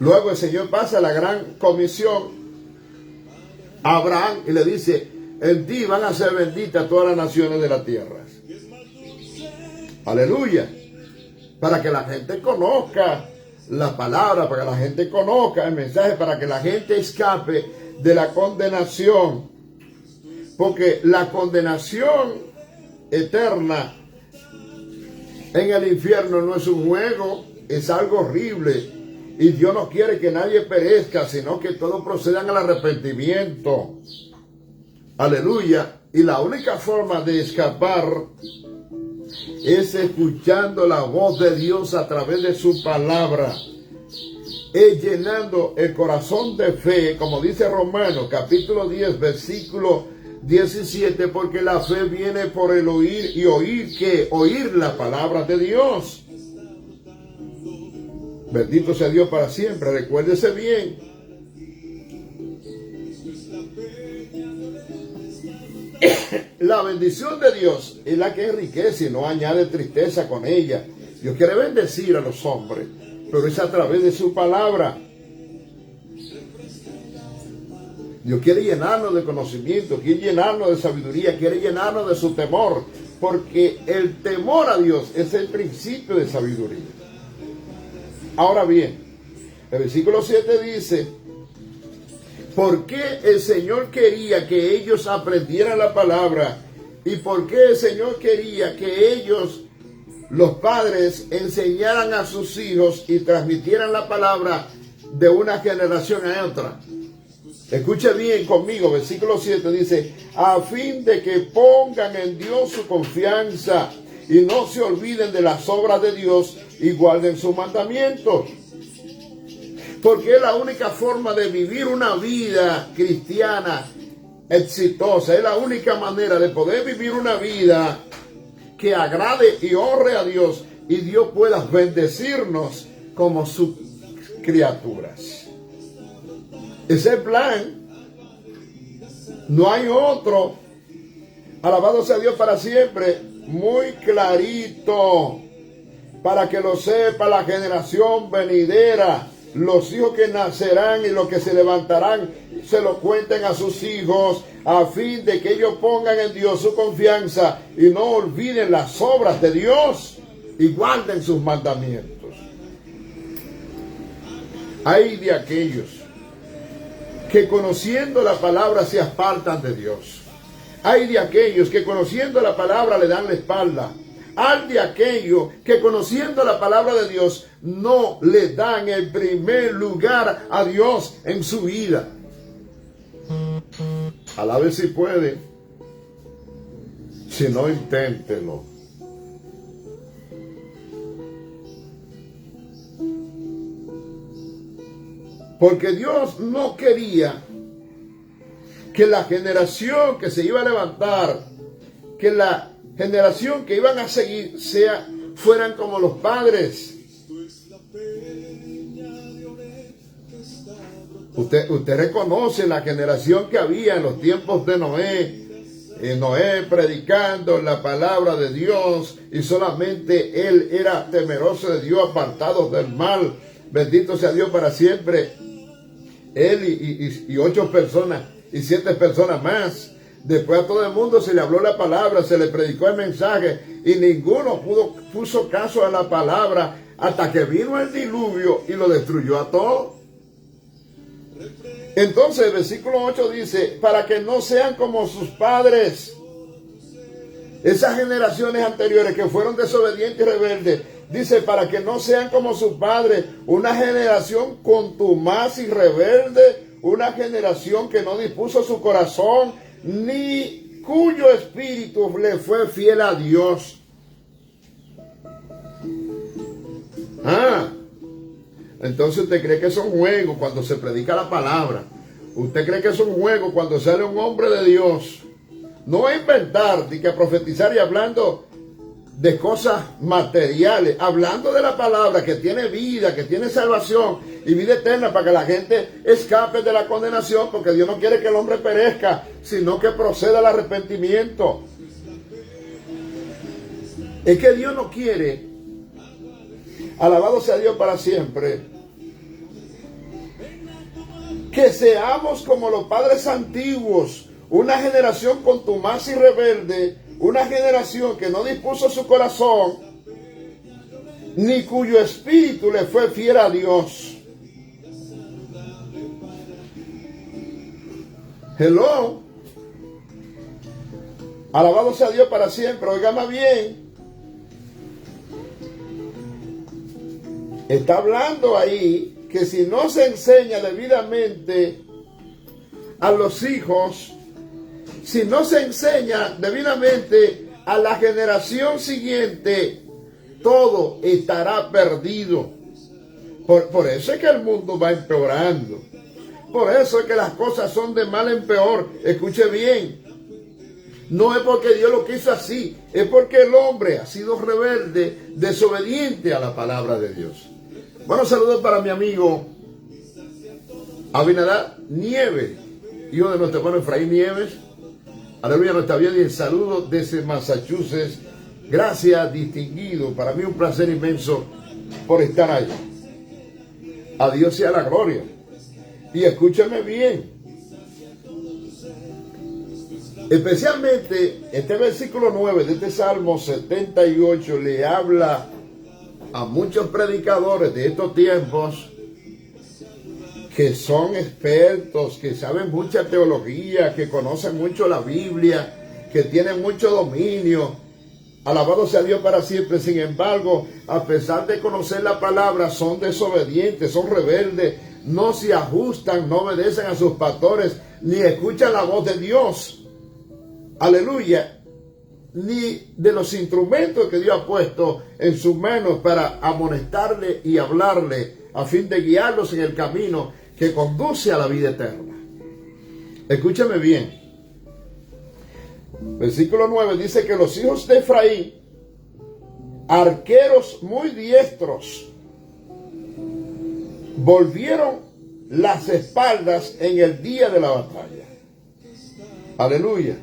Luego el Señor pasa la gran comisión a Abraham y le dice: en ti van a ser benditas todas las naciones de la tierra. Aleluya. Para que la gente conozca la palabra, para que la gente conozca el mensaje, para que la gente escape de la condenación. Porque la condenación eterna en el infierno no es un juego, es algo horrible. Y Dios no quiere que nadie perezca, sino que todos procedan al arrepentimiento. Aleluya. Y la única forma de escapar es escuchando la voz de Dios a través de su palabra. Es llenando el corazón de fe, como dice Romanos capítulo 10, versículo 17, porque la fe viene por el oír, y oír ¿qué? Oír la palabra de Dios. Bendito sea Dios para siempre. Recuérdese bien. La bendición de Dios es la que enriquece y no añade tristeza con ella. Dios quiere bendecir a los hombres, pero es a través de su palabra. Dios quiere llenarnos de conocimiento, quiere llenarnos de sabiduría, quiere llenarnos de su temor, porque el temor a Dios es el principio de sabiduría. Ahora bien, el versículo 7 dice: ¿por qué el Señor quería que ellos aprendieran la palabra? ¿Y por qué el Señor quería que ellos, los padres, enseñaran a sus hijos y transmitieran la palabra de una generación a otra? Escuche bien conmigo, versículo 7 dice: a fin de que pongan en Dios su confianza y no se olviden de las obras de Dios y guarden sus mandamientos. Porque es la única forma de vivir una vida cristiana exitosa. Es la única manera de poder vivir una vida que agrade y honre a Dios, y Dios pueda bendecirnos como sus criaturas. Ese es el plan. No hay otro. Alabado sea Dios para siempre. Muy clarito, para que lo sepa la generación venidera. Los hijos que nacerán y los que se levantarán se lo cuenten a sus hijos, a fin de que ellos pongan en Dios su confianza y no olviden las obras de Dios y guarden sus mandamientos. Hay de aquellos que conociendo la palabra se apartan de Dios. Hay de aquellos que conociendo la palabra le dan la espalda. Hay de aquellos que conociendo la palabra de Dios no le dan el primer lugar a Dios en su vida. Alabe si puede. Si no, inténtelo. Porque Dios no quería que la generación que se iba a levantar, que la generación que iban a seguir fueran como los padres. Usted reconoce la generación que había en los tiempos de Noé, Noé predicando la palabra de Dios y solamente él era temeroso de Dios, apartado del mal. Bendito sea Dios para siempre. Él y 8 personas y 7 personas más. Después a todo el mundo se le habló la palabra, se le predicó el mensaje y ninguno puso caso a la palabra hasta que vino el diluvio y lo destruyó a todos. Entonces el versículo 8 dice, para que no sean como sus padres. Esas generaciones anteriores que fueron desobedientes y rebeldes, dice, para que no sean como sus padres, una generación contumaz y rebelde, una generación que no dispuso su corazón, ni cuyo espíritu le fue fiel a Dios. Entonces usted cree que es un juego cuando se predica la palabra. Usted cree que es un juego cuando sale un hombre de Dios. No a inventar, ni que profetizar y hablando de cosas materiales, hablando de la palabra que tiene vida, que tiene salvación y vida eterna para que la gente escape de la condenación, porque Dios no quiere que el hombre perezca, sino que proceda al arrepentimiento. Es que Dios no quiere, alabado sea Dios para siempre, que seamos como los padres antiguos, una generación contumaz y rebelde, una generación que no dispuso su corazón, ni cuyo espíritu le fue fiel a Dios. Hello. Alabado sea Dios para siempre. Óigame bien. Está hablando ahí que si no se enseña debidamente a los hijos, si no se enseña debidamente a la generación siguiente, todo estará perdido. Por eso es que el mundo va empeorando. Por eso es que las cosas son de mal en peor. Escuche bien. No es porque Dios lo quiso así, es porque el hombre ha sido rebelde, desobediente a la palabra de Dios. Bueno, saludos para mi amigo Abinadab Nieves, hijo de nuestro hermano Efraín Nieves. Aleluya, no está bien. Y el saludo desde Massachusetts. Gracias, distinguido. Para mí un placer inmenso por estar allá. A Dios sea la gloria. Y escúchame bien. Especialmente este versículo 9 de este Salmo 78 le habla a muchos predicadores de estos tiempos que son expertos, que saben mucha teología, que conocen mucho la Biblia, que tienen mucho dominio. Alabado sea Dios para siempre. Sin embargo, a pesar de conocer la palabra, son desobedientes, son rebeldes, no se ajustan, no obedecen a sus pastores, ni escuchan la voz de Dios. Aleluya. Ni de los instrumentos que Dios ha puesto en sus manos para amonestarle y hablarle a fin de guiarlos en el camino que conduce a la vida eterna. Escúchame bien. Versículo 9 dice que los hijos de Efraín, arqueros muy diestros, volvieron las espaldas en el día de la batalla. Aleluya.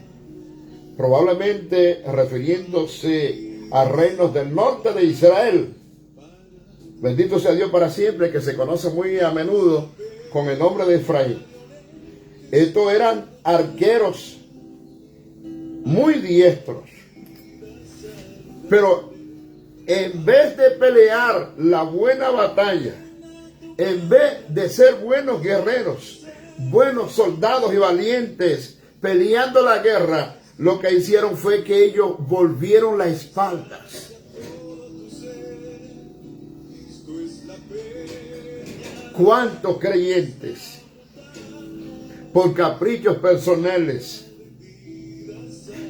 Probablemente refiriéndose a reinos del norte de Israel. Bendito sea Dios para siempre, que se conoce muy a menudo con el nombre de Efraín. Estos eran arqueros muy diestros. Pero en vez de pelear la buena batalla, en vez de ser buenos guerreros, buenos soldados y valientes peleando la guerra, lo que hicieron fue que ellos volvieron las espaldas. ¿Cuántos creyentes, por caprichos personales,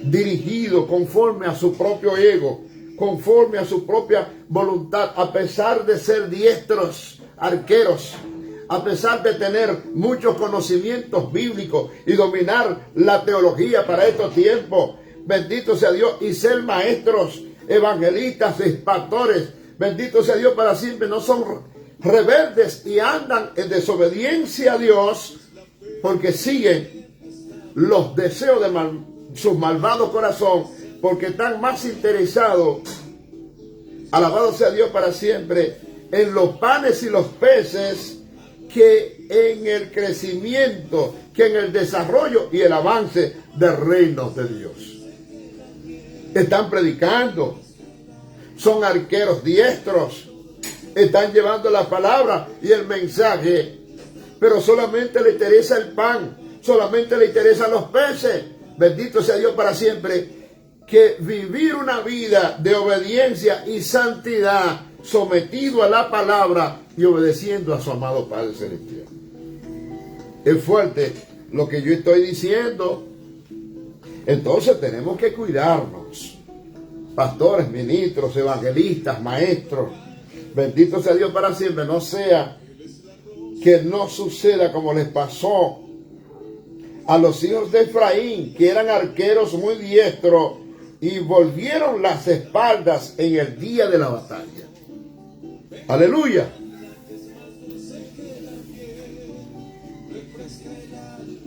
dirigidos conforme a su propio ego, conforme a su propia voluntad, a pesar de ser diestros arqueros, a pesar de tener muchos conocimientos bíblicos y dominar la teología para estos tiempos, bendito sea Dios, y ser maestros, evangelistas, pastores, bendito sea Dios para siempre, no son rebeldes y andan en desobediencia a Dios porque siguen los deseos su malvado corazón, porque están más interesados, alabado sea Dios para siempre, en los panes y los peces que en el crecimiento, que en el desarrollo y el avance del reino de Dios. Están predicando, son arqueros diestros, están llevando la palabra y el mensaje, pero solamente le interesa el pan, solamente le interesan los peces. Bendito sea Dios para siempre, que vivir una vida de obediencia y santidad, sometido a la palabra y obedeciendo a su amado Padre Celestial. Es fuerte lo que yo estoy diciendo. Entonces tenemos que cuidarnos. Pastores, ministros, evangelistas, maestros. Bendito sea Dios para siempre. No sea que no suceda como les pasó a los hijos de Efraín, que eran arqueros muy diestros y volvieron las espaldas en el día de la batalla. Aleluya.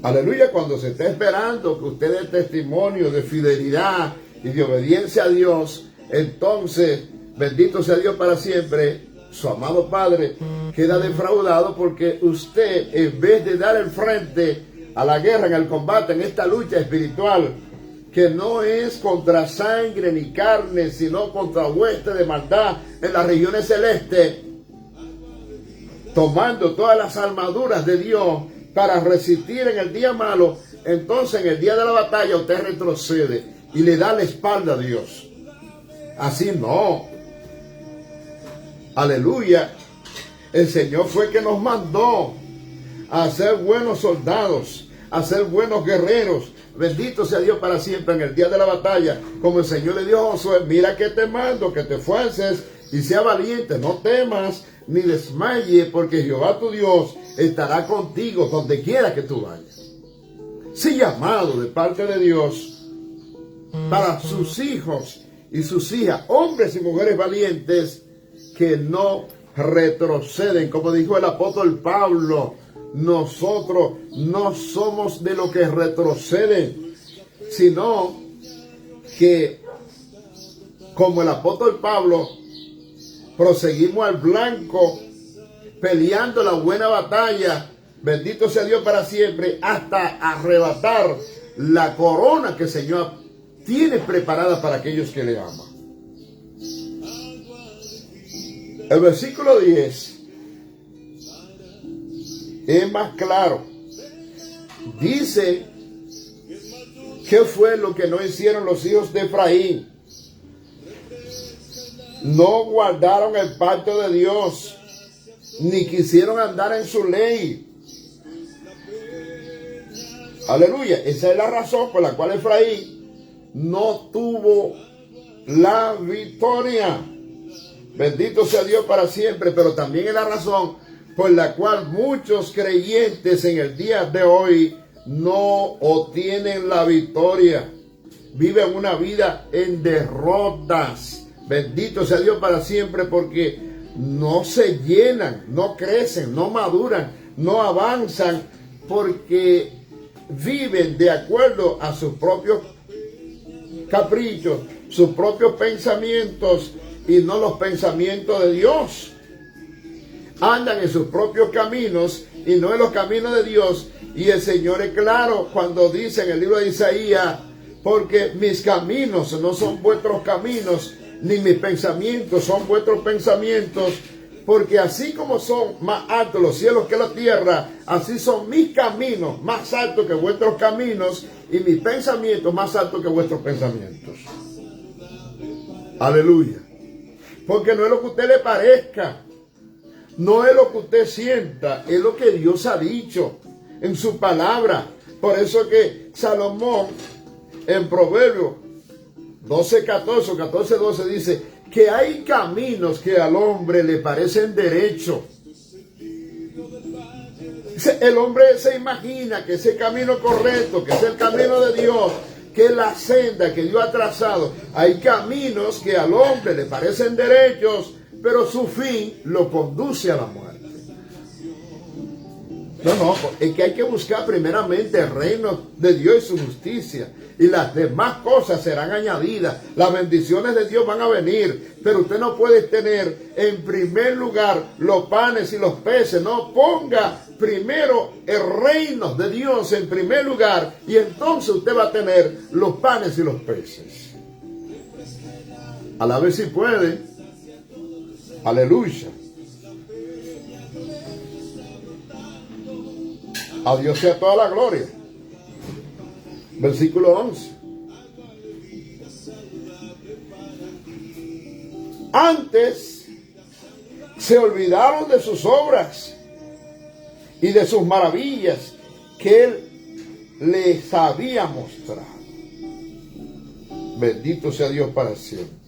Aleluya, cuando se está esperando que usted dé testimonio de fidelidad y de obediencia a Dios, entonces, bendito sea Dios para siempre, su amado Padre queda defraudado, porque usted, en vez de dar el frente a la guerra, en el combate, en esta lucha espiritual, que no es contra sangre ni carne, sino contra huestes de maldad en las regiones celestes, tomando todas las armaduras de Dios para resistir en el día malo, entonces en el día de la batalla usted retrocede y le da la espalda a Dios. Así no. Aleluya. El Señor fue que nos mandó a ser buenos soldados, a ser buenos guerreros. Bendito sea Dios para siempre en el día de la batalla. Como el Señor le dijo a Josué: mira que te mando, que te esfuerces y sea valiente, no temas ni desmayes, porque Jehová tu Dios estará contigo donde quiera que tú vayas. Sí, llamado de parte de Dios para sus hijos y sus hijas, hombres y mujeres valientes que no retroceden. Como dijo el apóstol Pablo, nosotros no somos de los que retroceden, sino que, como el apóstol Pablo, proseguimos al blanco, peleando la buena batalla, bendito sea Dios para siempre, hasta arrebatar la corona que el Señor tiene preparada para aquellos que le aman. El versículo 10 es más claro. Dice: ¿qué fue lo que no hicieron los hijos de Efraín? No guardaron el pacto de Dios, ni quisieron andar en su ley. Aleluya. Esa es la razón por la cual Efraín no tuvo la victoria. Bendito sea Dios para siempre. Pero también es la razón por la cual muchos creyentes en el día de hoy no obtienen la victoria. Viven una vida en derrotas. Bendito sea Dios para siempre, porque no se llenan, no crecen, no maduran, no avanzan, porque viven de acuerdo a sus propios caprichos, sus propios pensamientos y no los pensamientos de Dios. Andan en sus propios caminos y no en los caminos de Dios. Y el Señor es claro cuando dice en el libro de Isaías: porque mis caminos no son vuestros caminos, ni mis pensamientos son vuestros pensamientos, porque así como son más altos los cielos que la tierra, así son mis caminos más altos que vuestros caminos, y mis pensamientos más altos que vuestros pensamientos. Aleluya. Porque no es lo que a usted le parezca, no es lo que usted sienta, es lo que Dios ha dicho en su palabra. Por eso que Salomón en Proverbios 12:14 o 14:12 dice que hay caminos que al hombre le parecen derechos. El hombre se imagina que ese camino correcto, que es el camino de Dios, que es la senda que Dios ha trazado. Hay caminos que al hombre le parecen derechos, pero su fin lo conduce a la muerte. No, es que hay que buscar primeramente el reino de Dios y su justicia. Y las demás cosas serán añadidas. Las bendiciones de Dios van a venir. Pero usted no puede tener en primer lugar los panes y los peces. No, ponga primero el reino de Dios en primer lugar. Y entonces usted va a tener los panes y los peces. A la vez si puede. Aleluya. A Dios sea toda la gloria. Versículo 11. Antes se olvidaron de sus obras y de sus maravillas que Él les había mostrado. Bendito sea Dios para siempre.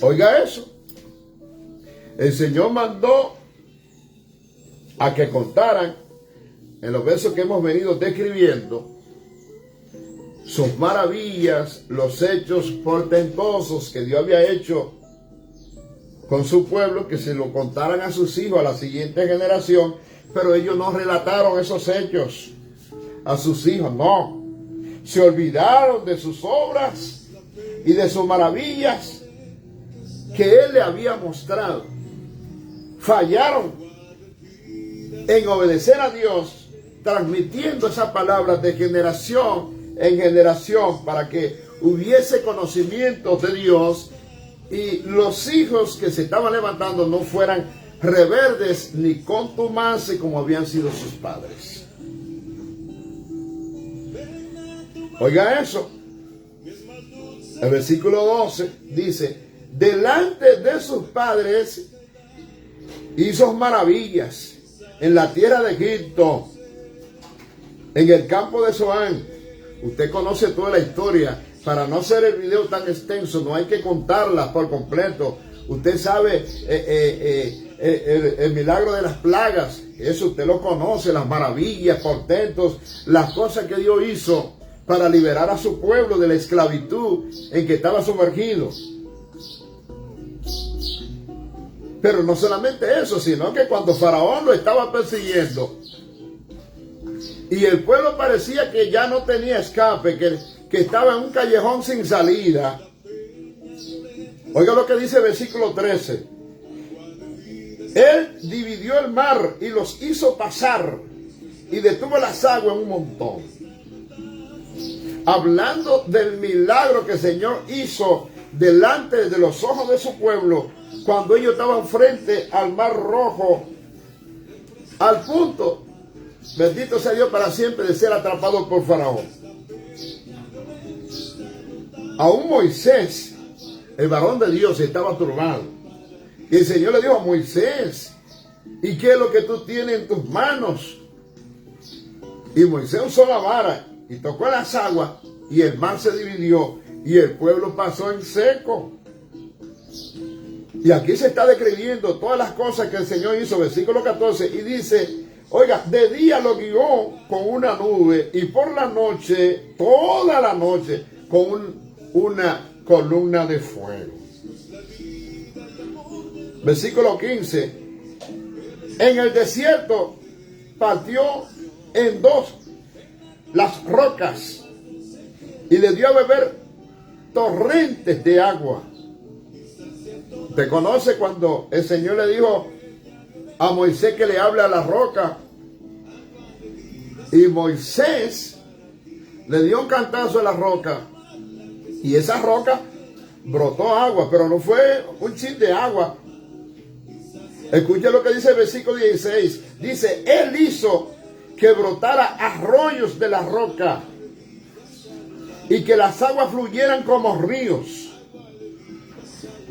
Oiga eso. El Señor mandó a que contaran en los versos que hemos venido describiendo sus maravillas, los hechos portentosos que Dios había hecho con su pueblo, que se lo contaran a sus hijos, a la siguiente generación, pero ellos no relataron esos hechos a sus hijos, no. Se olvidaron de sus obras y de sus maravillas que Él le había mostrado. Fallaron en obedecer a Dios, transmitiendo esa palabra de generación en generación para que hubiese conocimiento de Dios y los hijos que se estaban levantando no fueran rebeldes ni contumaces como habían sido sus padres. Oiga eso. El versículo 12 dice: delante de sus padres hizo maravillas en la tierra de Egipto, en el campo de Zoán. Usted conoce toda la historia. Para no hacer el video tan extenso, no hay que contarla por completo. Usted sabe el milagro de las plagas. Eso usted lo conoce, las maravillas, portentos, las cosas que Dios hizo para liberar a su pueblo de la esclavitud en que estaba sumergido. Pero no solamente eso, sino que cuando Faraón lo estaba persiguiendo y el pueblo parecía que ya no tenía escape, que estaba en un callejón sin salida. Oiga lo que dice el versículo 13. Él dividió el mar y los hizo pasar y detuvo las aguas en un montón. Hablando del milagro que el Señor hizo delante de los ojos de su pueblo, cuando ellos estaban frente al mar rojo, al punto, bendito sea Dios para siempre, de ser atrapados por Faraón. Aún Moisés, el varón de Dios, estaba turbado. Y el Señor le dijo a Moisés: ¿y qué es lo que tú tienes en tus manos? Y Moisés usó la vara y tocó las aguas y el mar se dividió y el pueblo pasó en seco. Y aquí se está describiendo todas las cosas que el Señor hizo, versículo 14, y dice: oiga, de día lo guió con una nube y por la noche, toda la noche, con una columna de fuego. Versículo 15. En el desierto partió en dos las rocas y le dio a beber torrentes de agua. ¿Te conoce cuando el Señor le dijo a Moisés que le hable a la roca? Y Moisés le dio un cantazo a la roca y esa roca brotó agua, pero no fue un chin de agua. Escucha lo que dice el versículo 16. Dice: Él hizo que brotara arroyos de la roca y que las aguas fluyeran como ríos.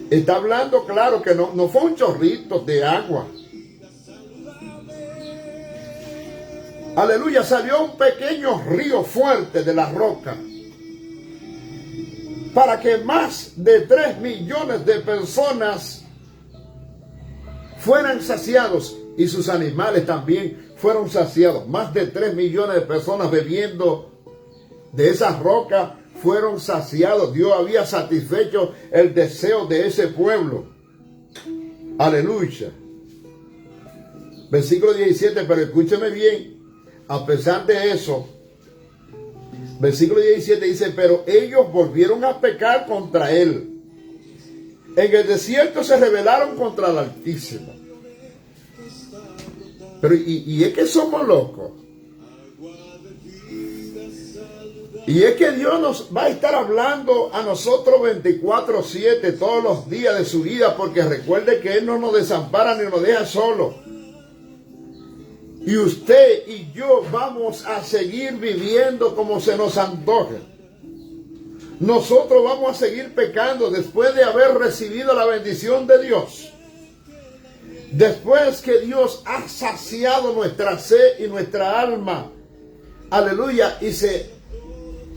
Está hablando claro que no fue un chorrito de agua. Aleluya, salió un pequeño río fuerte de la roca para que más de 3 millones de personas fueran saciados y sus animales también fueron saciados. Más de 3 millones de personas bebiendo de esa roca fueron saciados. Dios había satisfecho el deseo de ese pueblo. Aleluya. Versículo 17, pero escúcheme bien, a pesar de eso, versículo 17 dice, pero ellos volvieron a pecar contra él. En el desierto se rebelaron contra el Altísimo. Pero y es que somos locos. Y es que Dios nos va a estar hablando a nosotros 24/7 todos los días de su vida, porque recuerde que Él no nos desampara ni nos deja solos. Y usted y yo vamos a seguir viviendo como se nos antoje. Nosotros vamos a seguir pecando después de haber recibido la bendición de Dios. Después que Dios ha saciado nuestra sed y nuestra alma. Aleluya. Y se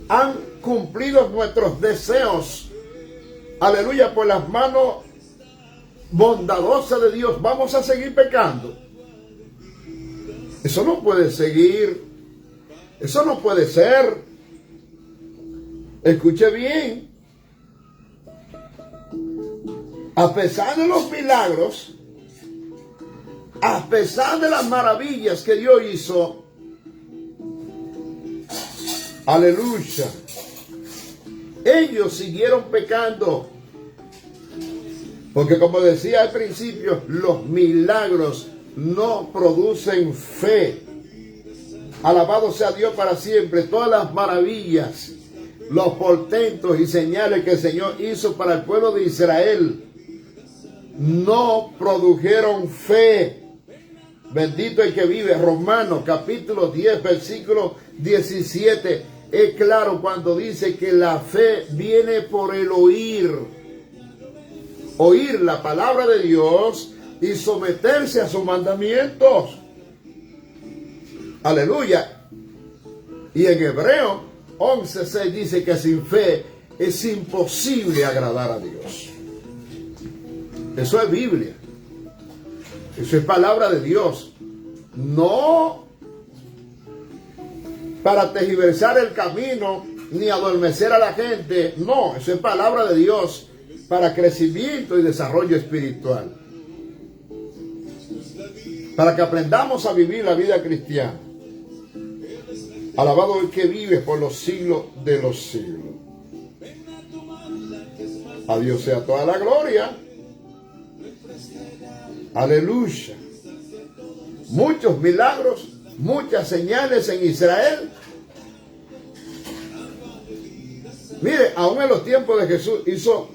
han cumplido nuestros deseos. Aleluya. Por las manos bondadosas de Dios. Vamos a seguir pecando. Eso no puede seguir. Eso no puede ser. Escuche bien. A pesar de los milagros, a pesar de las maravillas que Dios hizo, aleluya, ellos siguieron pecando. Porque como decía al principio, los milagros no producen fe. Alabado sea Dios para siempre. Todas las maravillas, los portentos y señales que el Señor hizo para el pueblo de Israel no produjeron fe. Bendito el que vive. Romanos capítulo 10 versículo 17 es claro cuando dice que la fe viene por el oír. Oír la palabra de Dios y someterse a sus mandamientos. Aleluya. Y en Hebreo 11:6 dice que sin fe es imposible agradar a Dios. Eso es Biblia. Eso es palabra de Dios. No para tergiversar el camino ni adormecer a la gente. No, eso es palabra de Dios para crecimiento y desarrollo espiritual. Para que aprendamos a vivir la vida cristiana. Alabado el que vive por los siglos de los siglos. A Dios sea toda la gloria. Aleluya. Muchos milagros, muchas señales en Israel. Mire, aún en los tiempos de Jesús hizo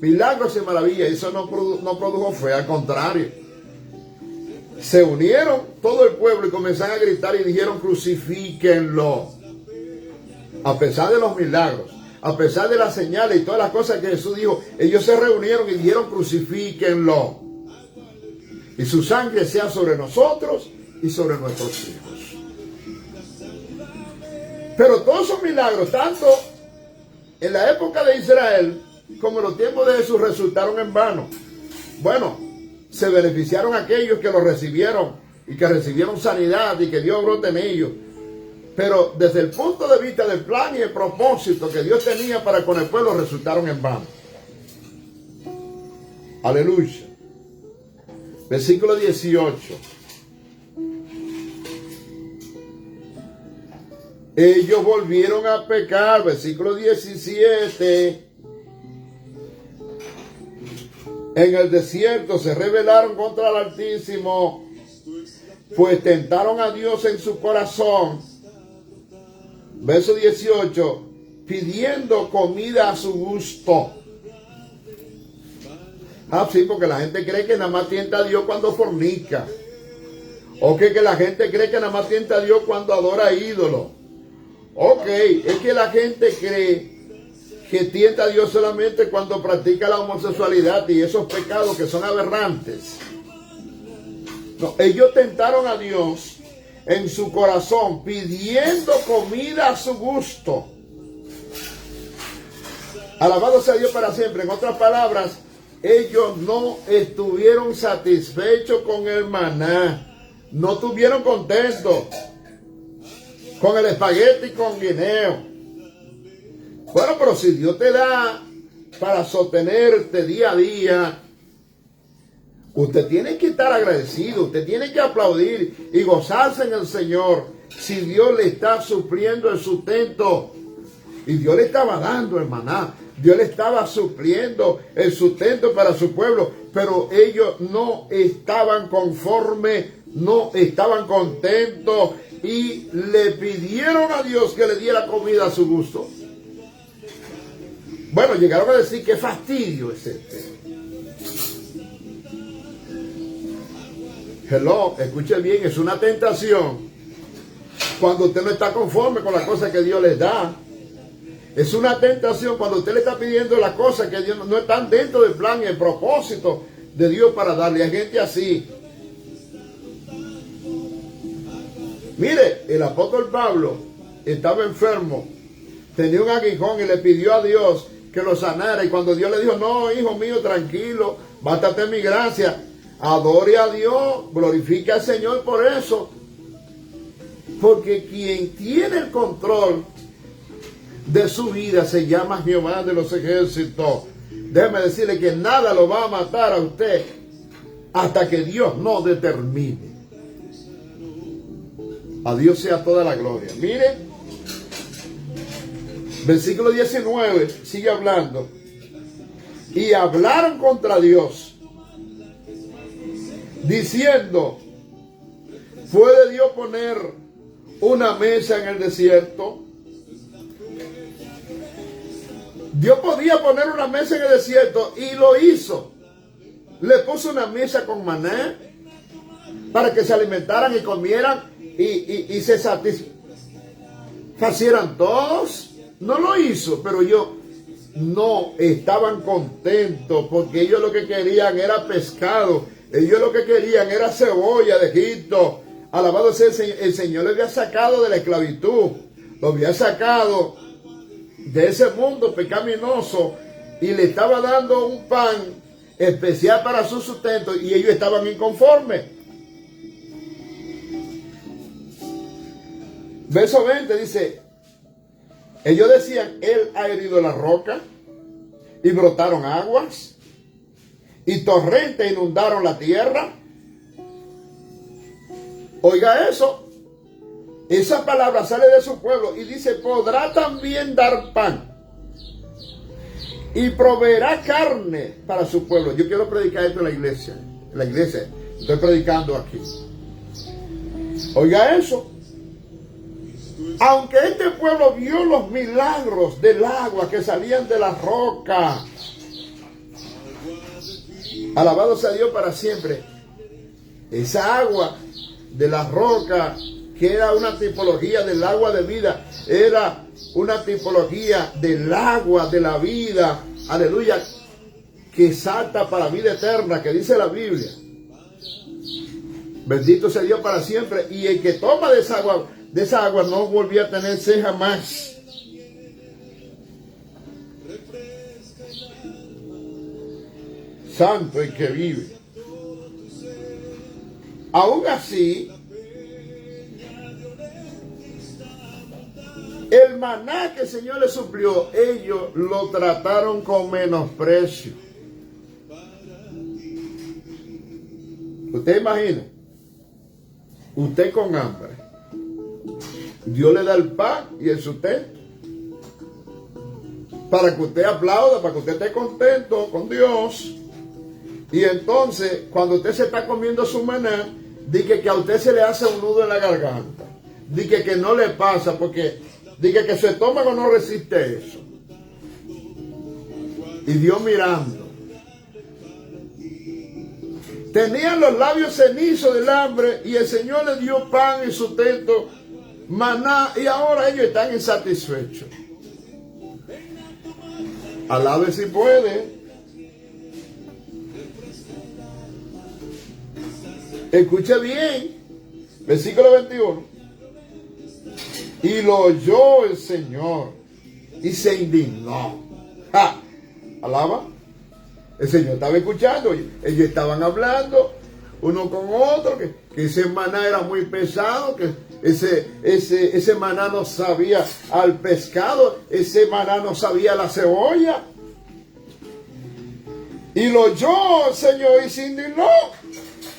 milagros y maravillas. Eso no produjo fe, al contrario. Se unieron todo el pueblo y comenzaron a gritar y dijeron: crucifíquenlo. A pesar de los milagros, a pesar de las señales y todas las cosas que Jesús dijo, ellos se reunieron y dijeron: crucifíquenlo. Y su sangre sea sobre nosotros y sobre nuestros hijos. Pero todos esos milagros, tanto en la época de Israel como en los tiempos de Jesús, resultaron en vano. Bueno, se beneficiaron aquellos que lo recibieron y que recibieron sanidad y que Dios brote en ellos. Pero desde el punto de vista del plan y el propósito que Dios tenía para con el pueblo, resultaron en vano. Aleluya. Versículo 18. Ellos volvieron a pecar. Versículo 17. En el desierto se rebelaron contra el Altísimo, pues tentaron a Dios en su corazón. Verso 18. Pidiendo comida a su gusto. Ah, sí, porque la gente cree que nada más tienta a Dios cuando fornica. O que la gente cree que nada más tienta a Dios cuando adora a ídolos. Ok, es que la gente cree que tienta a Dios solamente cuando practica la homosexualidad y esos pecados que son aberrantes. No, ellos tentaron a Dios en su corazón, pidiendo comida a su gusto. Alabado sea Dios para siempre. En otras palabras, ellos no estuvieron satisfechos con el maná. No estuvieron contentos con el espagueti con guineo. Bueno, pero si Dios te da para sostenerte día a día, Usted tiene que estar agradecido, usted tiene que aplaudir y gozarse en el Señor si Dios le está supliendo el sustento. Y Dios le estaba dando el maná, Dios le estaba supliendo el sustento para su pueblo, pero ellos no estaban conformes, no estaban contentos y le pidieron a Dios que le diera comida a su gusto. Bueno, llegaron a decir qué fastidio es este. Hello, escuche bien, es una tentación cuando usted no está conforme con las cosas que Dios les da. Es una tentación cuando usted le está pidiendo las cosas que Dios no están dentro del plan y el propósito de Dios para darle a gente así. Mire, el apóstol Pablo estaba enfermo, tenía un aguijón y le pidió a Dios que lo sanara. Y cuando Dios le dijo, no, hijo mío, tranquilo, bástate mi gracia, adore a Dios, glorifique al Señor por eso. Porque quien tiene el control de su vida se llama Jehová de los ejércitos. Déjeme decirle que nada lo va a matar a usted hasta que Dios no determine. A Dios sea toda la gloria. Mire, versículo 19 sigue hablando. Y hablaron contra Dios, diciendo, ¿puede Dios poner una mesa en el desierto? Dios podía poner una mesa en el desierto y lo hizo. Le puso una mesa con maná para que se alimentaran y comieran y se satisfacieran todos. No lo hizo, pero ellos no estaban contentos porque ellos lo que querían era pescado. Ellos lo que querían era cebolla de Egipto. Alabado sea el Señor. El Señor le había sacado de la esclavitud. Lo había sacado de ese mundo pecaminoso y le estaba dando un pan especial para su sustento y ellos estaban inconformes. Verso 20 dice, ellos decían, Él ha herido la roca y brotaron aguas y torrentes inundaron la tierra. Oiga eso. Esa palabra sale de su pueblo y dice, podrá también dar pan y proveerá carne para su pueblo. Yo quiero predicar esto en la iglesia. En la iglesia estoy predicando aquí. Oiga eso. Aunque este pueblo vio los milagros del agua que salían de la roca, alabado sea Dios para siempre, esa agua de la roca, que era una tipología del agua de vida, era una tipología del agua de la vida, aleluya, que salta para vida eterna, que dice la Biblia. Bendito sea Dios para siempre. Y el que toma de esa agua no volvió a tener sed jamás. Santo el que vive. Aún así, el maná que el Señor les suplió, ellos lo trataron con menosprecio. Usted imagina, usted con hambre, Dios le da el pan y el sustento para que usted aplauda, para que usted esté contento con Dios. Y entonces, cuando usted se está comiendo su maná, dice que a usted se le hace un nudo en la garganta. Dice que no le pasa porque dice que su estómago no resiste eso. Y Dios mirando. Tenían los labios cenizos del hambre y el Señor les dio pan y sustento, maná, y ahora ellos están insatisfechos. Alabe si puede. Escuche bien, versículo 21. Y lo oyó el Señor y se indignó. ¡Ja! ¿Alaba? El Señor estaba escuchando, ellos estaban hablando uno con otro, que ese maná era muy pesado, que ese maná no sabía al pescado, ese maná no sabía a la cebolla. Y lo oyó el Señor y se indignó.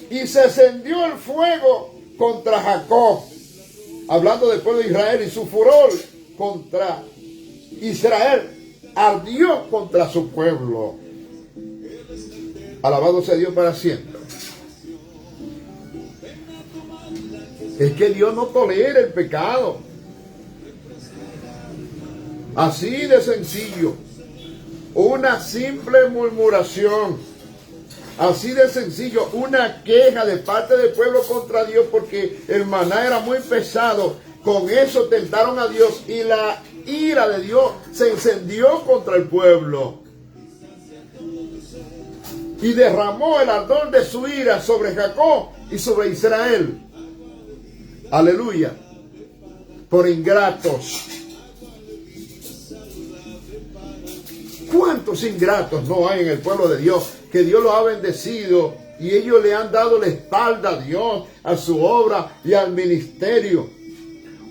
Y se encendió el fuego contra Jacob. Hablando del pueblo de Israel, y su furor contra Israel ardió contra su pueblo. Alabado sea Dios para siempre. Es que Dios no tolera el pecado. Así de sencillo. Una simple murmuración. Así de sencillo. Una queja de parte del pueblo contra Dios porque el maná era muy pesado. Con eso tentaron a Dios y la ira de Dios se encendió contra el pueblo. Y derramó el ardor de su ira sobre Jacob y sobre Israel. Aleluya. Por ingratos. ¿Cuántos ingratos no hay en el pueblo de Dios? Que Dios los ha bendecido y ellos le han dado la espalda a Dios, a su obra y al ministerio.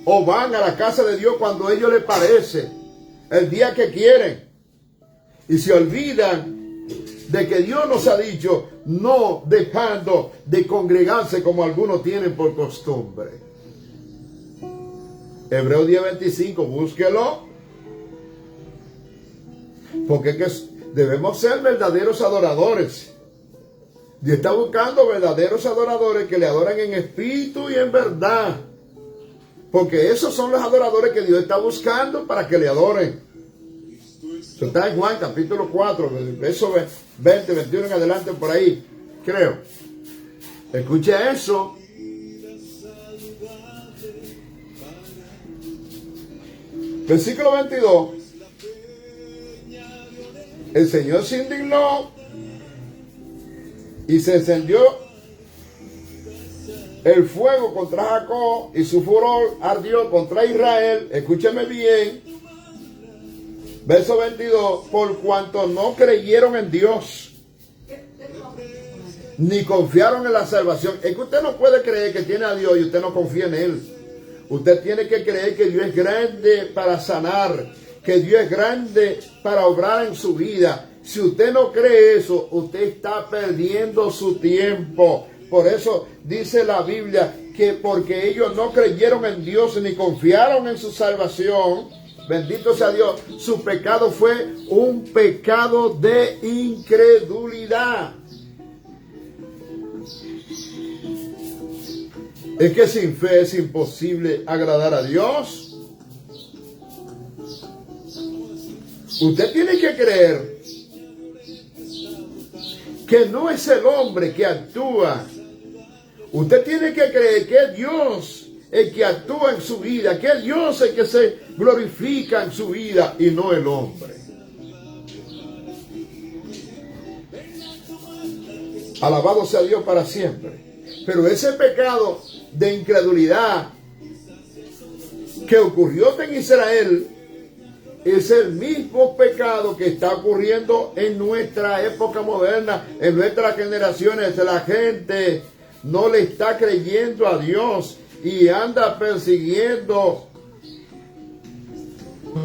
O van a la casa de Dios cuando a ellos les parece, el día que quieren. Y se olvidan de que Dios nos ha dicho, no dejando de congregarse como algunos tienen por costumbre. Hebreos 10:25, búsquelo. Porque es que debemos ser verdaderos adoradores. Dios está buscando verdaderos adoradores que le adoran en espíritu y en verdad. Porque esos son los adoradores que Dios está buscando para que le adoren. Eso está en Juan capítulo 4, verso 20, 21 en adelante por ahí, creo. Escuche eso. Versículo 22. El Señor se indignó y se encendió el fuego contra Jacob y su furor ardió contra Israel. Escúcheme bien. Verso 22. Por cuanto no creyeron en Dios ni confiaron en la salvación. Es que usted no puede creer que tiene a Dios y usted no confía en Él. Usted tiene que creer que Dios es grande para sanar, que Dios es grande para obrar en su vida. Si usted no cree eso, usted está perdiendo su tiempo. Por eso dice la Biblia que porque ellos no creyeron en Dios ni confiaron en su salvación, bendito sea Dios, su pecado fue un pecado de incredulidad. Es que sin fe es imposible agradar a Dios. Usted tiene que creer que no es el hombre que actúa. Usted tiene que creer que es Dios el que actúa en su vida, que es Dios el que se glorifica en su vida y no el hombre. Alabado sea Dios para siempre. Pero ese pecado de incredulidad que ocurrió en Israel es el mismo pecado que está ocurriendo en nuestra época moderna, en nuestras generaciones. La gente no le está creyendo a Dios y anda persiguiendo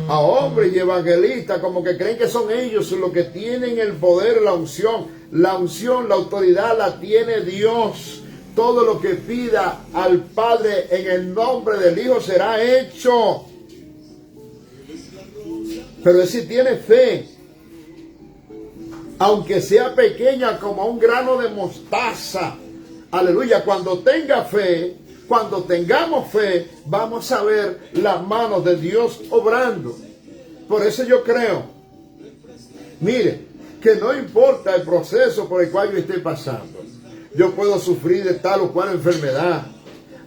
a hombres y evangelistas como que creen que son ellos los que tienen el poder, la unción. La unción, la autoridad la tiene Dios. Todo lo que pida al Padre en el nombre del Hijo será hecho. Pero si tiene fe, aunque sea pequeña como un grano de mostaza, aleluya, cuando tenga fe, cuando tengamos fe, vamos a ver las manos de Dios obrando. Por eso yo creo, mire, que no importa el proceso por el cual yo esté pasando. Yo puedo sufrir de tal o cual enfermedad.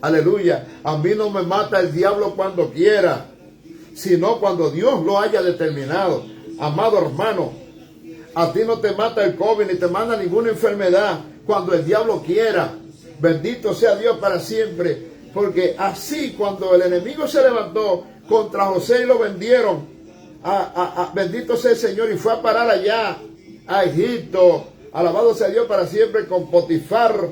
Aleluya. A mí no me mata el diablo cuando quiera, sino cuando Dios lo haya determinado. Amado hermano, a ti no te mata el COVID ni te manda ninguna enfermedad cuando el diablo quiera. Bendito sea Dios para siempre. Porque así cuando el enemigo se levantó contra José y lo vendieron, bendito sea el Señor, y fue a parar allá a Egipto. Alabado sea Dios para siempre con Potifar.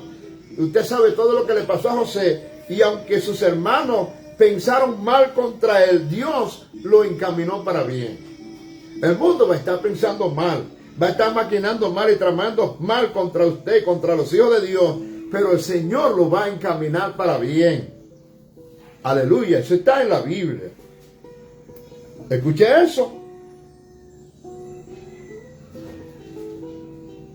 Usted sabe todo lo que le pasó a José. Y aunque sus hermanos pensaron mal contra él, Dios lo encaminó para bien. El mundo va a estar pensando mal. va a estar maquinando mal y tramando mal contra usted, contra los hijos de Dios, pero el Señor lo va a encaminar para bien. Aleluya, eso está en la Biblia. Escuche eso.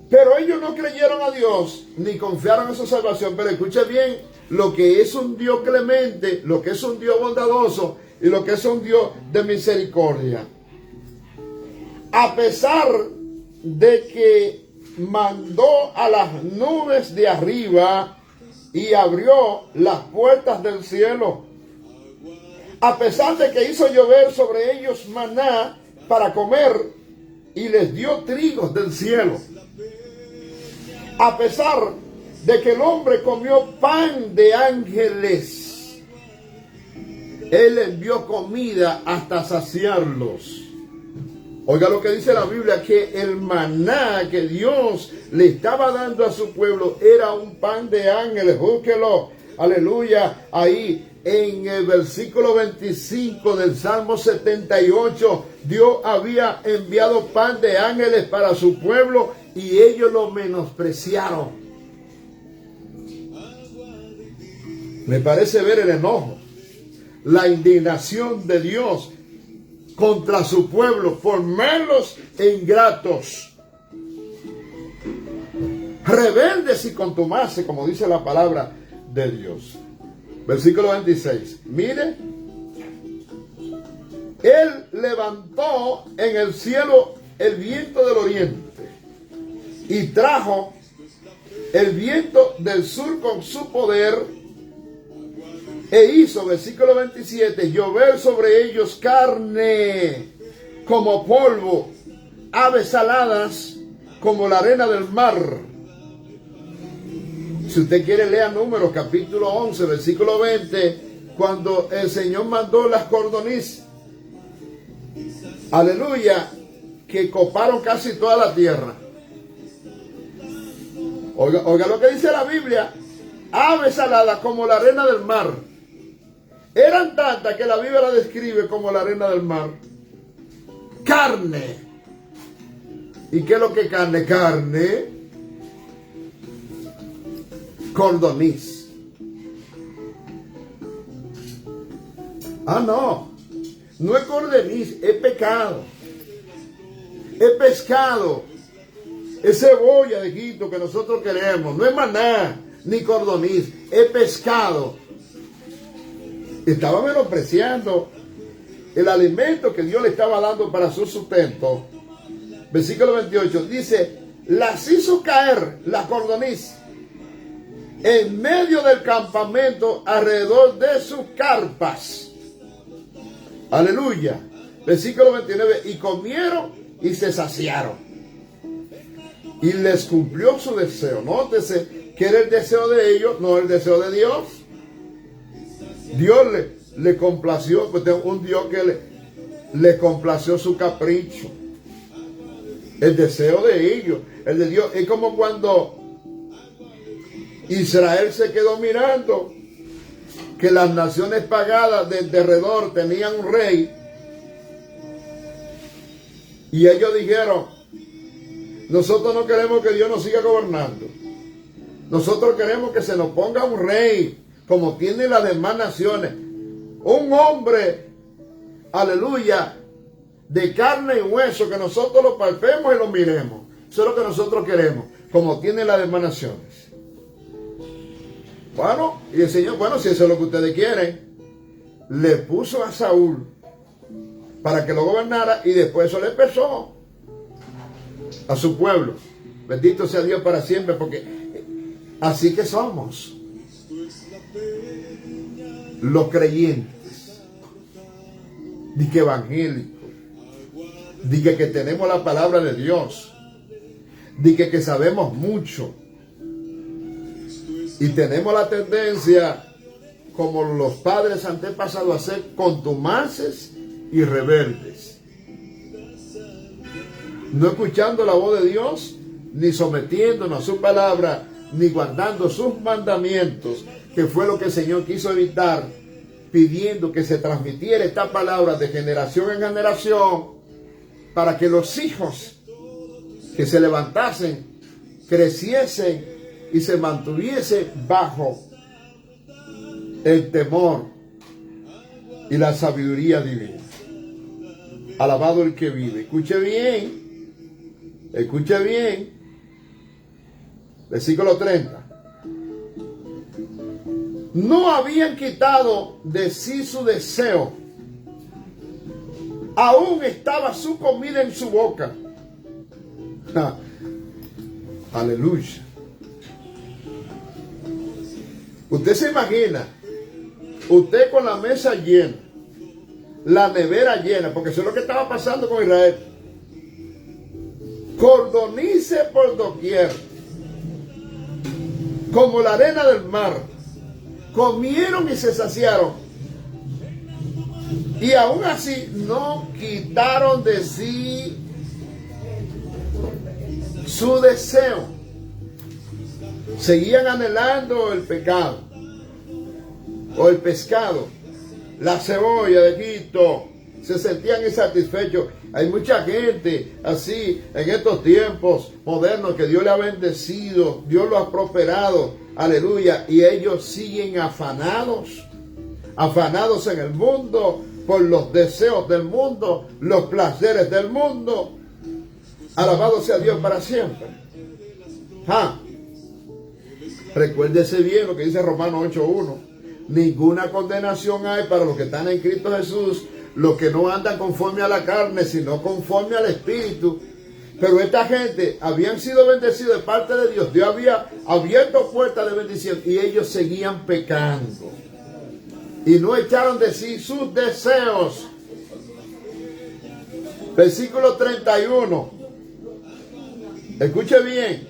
Pero ellos no creyeron a Dios, ni confiaron en su salvación. Pero escuche bien, lo que es un Dios clemente, lo que es un Dios bondadoso y lo que es un Dios de misericordia. A pesar de que mandó a las nubes de arriba y abrió las puertas del cielo, a pesar de que hizo llover sobre ellos maná para comer y les dio trigos del cielo, a pesar de que el hombre comió pan de ángeles, Él envió comida hasta saciarlos. Oiga lo que dice la Biblia, que el maná que Dios le estaba dando a su pueblo era un pan de ángeles. Búsquelo, aleluya, ahí en el versículo 25 del Salmo 78, Dios había enviado pan de ángeles para su pueblo y ellos lo menospreciaron. Me parece ver el enojo, la indignación de Dios contra su pueblo por malos e ingratos, rebeldes y contumaces, como dice la palabra de Dios. Versículo 26. Mire, Él levantó en el cielo el viento del oriente y trajo el viento del sur con su poder e hizo, versículo 27, llover sobre ellos carne como polvo, aves aladas como la arena del mar. Si usted quiere, lea Números capítulo 11, versículo 20, cuando el Señor mandó las cordonices, aleluya, que coparon casi toda la tierra. Oiga lo que dice la Biblia, aves aladas como la arena del mar. Eran tantas que la Biblia la describe como la arena del mar. Carne. ¿Y qué es lo que carne? Carne. Cordoniz. No. No es cordoniz, es pecado. Es pescado. Es cebolla de Egipto que nosotros queremos. No es maná ni cordoniz, es pescado. Estaba menospreciando el alimento que Dios le estaba dando para su sustento. Versículo 28 dice, las hizo caer la cordoniz en medio del campamento alrededor de sus carpas. Aleluya. Versículo 29, y comieron y se saciaron. Y les cumplió su deseo. Nótese que era el deseo de ellos, no el deseo de Dios. Dios le complació, pues un Dios que le complació su capricho. El deseo de ellos, el de Dios. Es como cuando Israel se quedó mirando que las naciones pagadas de alrededor tenían un rey. Y ellos dijeron, nosotros no queremos que Dios nos siga gobernando. Nosotros queremos que se nos ponga un rey, como tienen las demás naciones. Un hombre, aleluya, de carne y hueso, que nosotros lo palpemos y lo miremos. Eso es lo que nosotros queremos, como tienen las demás naciones. Bueno, y el Señor, bueno, si eso es lo que ustedes quieren, le puso a Saúl para que lo gobernara y después eso le pesó a su pueblo. Bendito sea Dios para siempre, porque así que somos los creyentes, di que evangélicos, di que tenemos la palabra de Dios, di que sabemos mucho y tenemos la tendencia, como los padres antepasados, a ser contumaces y rebeldes, no escuchando la voz de Dios, ni sometiéndonos a su palabra, ni guardando sus mandamientos, que fue lo que el Señor quiso evitar, pidiendo que se transmitiera esta palabra de generación en generación, para que los hijos que se levantasen, creciesen y se mantuviesen bajo el temor y la sabiduría divina. Alabado el que vive. Escuche bien. Escuche bien. Versículo 30. No habían quitado de sí su deseo. Aún estaba su comida en su boca. Aleluya. Usted se imagina, usted con la mesa llena, la nevera llena, porque eso es lo que estaba pasando con Israel. Cordonices por doquier, como la arena del mar. Comieron y se saciaron. Y aún así no quitaron de sí su deseo. Seguían anhelando el pecado o el pescado, la cebolla de Egipto. Se sentían insatisfechos. Hay mucha gente así en estos tiempos modernos que Dios le ha bendecido, Dios lo ha prosperado, aleluya, y ellos siguen afanados en el mundo por los deseos del mundo, los placeres del mundo. Alabado sea Dios para siempre. Recuérdese bien lo que dice Romanos 8:1. Ninguna condenación hay para los que están en Cristo Jesús, los que no andan conforme a la carne, sino conforme al Espíritu. Pero esta gente habían sido bendecidos de parte de Dios. Dios había abierto puertas de bendición y ellos seguían pecando. Y no echaron de sí sus deseos. Versículo 31. Escuche bien.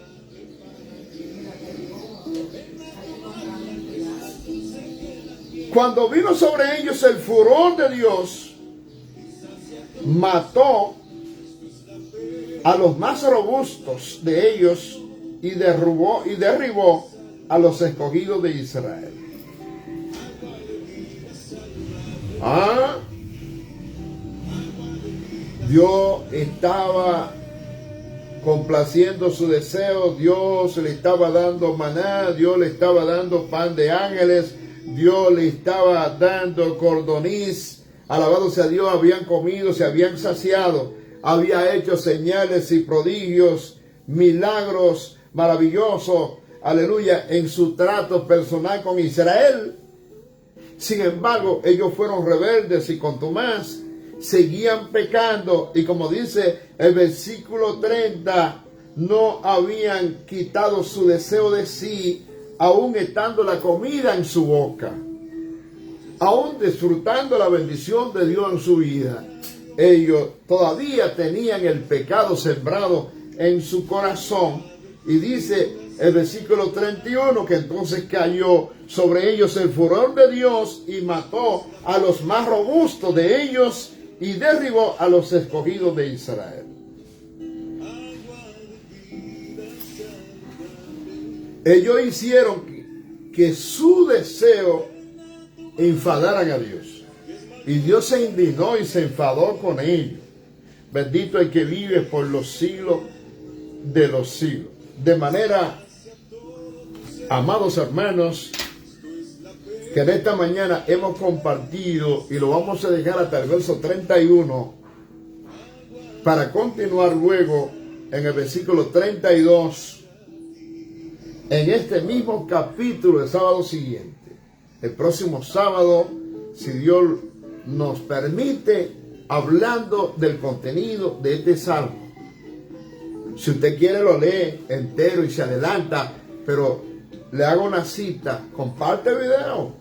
Cuando vino sobre ellos el furor de Dios, mató a los más robustos de ellos y derribó a los escogidos de Israel. Dios estaba complaciendo su deseo. Dios le estaba dando maná, Dios le estaba dando pan de ángeles, Dios le estaba dando cordoniz. Alabado sea Dios, habían comido, se habían saciado, había hecho señales y prodigios, milagros maravillosos, aleluya, en su trato personal con Israel. Sin embargo, ellos fueron rebeldes y contumaz, seguían pecando, y como dice el versículo 30, no habían quitado su deseo de sí, aún estando la comida en su boca, aún disfrutando la bendición de Dios en su vida. Ellos todavía tenían el pecado sembrado en su corazón. Y dice el versículo 31 que entonces cayó sobre ellos el furor de Dios y mató a los más robustos de ellos y derribó a los escogidos de Israel. Ellos hicieron que su deseo enfadaran a Dios. Y Dios se indignó y se enfadó con ellos. Bendito el que vive por los siglos de los siglos. De manera, amados hermanos, que en esta mañana hemos compartido y lo vamos a dejar hasta el verso 31 para continuar luego en el versículo 32 en este mismo capítulo el sábado siguiente. El próximo sábado, si Dios nos permite, hablando del contenido de este salmo. Si usted quiere lo lee entero y se adelanta, pero le hago una cita, comparte el video.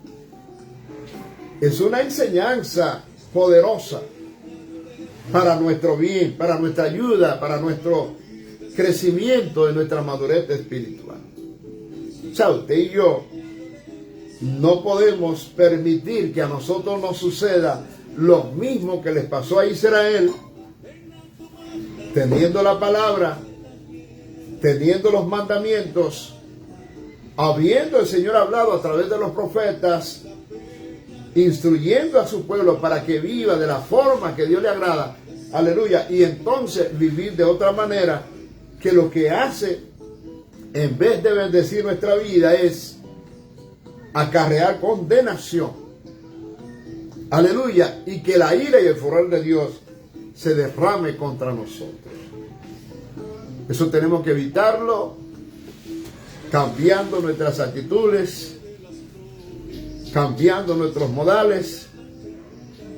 Es una enseñanza poderosa para nuestro bien, para nuestra ayuda, para nuestro crecimiento en nuestra madurez espiritual. O sea, usted y yo no podemos permitir que a nosotros nos suceda lo mismo que les pasó a Israel, teniendo la palabra, teniendo los mandamientos, habiendo el Señor hablado a través de los profetas, instruyendo a su pueblo para que viva de la forma que Dios le agrada, aleluya, y entonces vivir de otra manera que lo que hace, en vez de bendecir nuestra vida, es acarrear condenación. Aleluya. Y que la ira y el furor de Dios se derrame contra nosotros. Eso tenemos que evitarlo, cambiando nuestras actitudes, cambiando nuestros modales,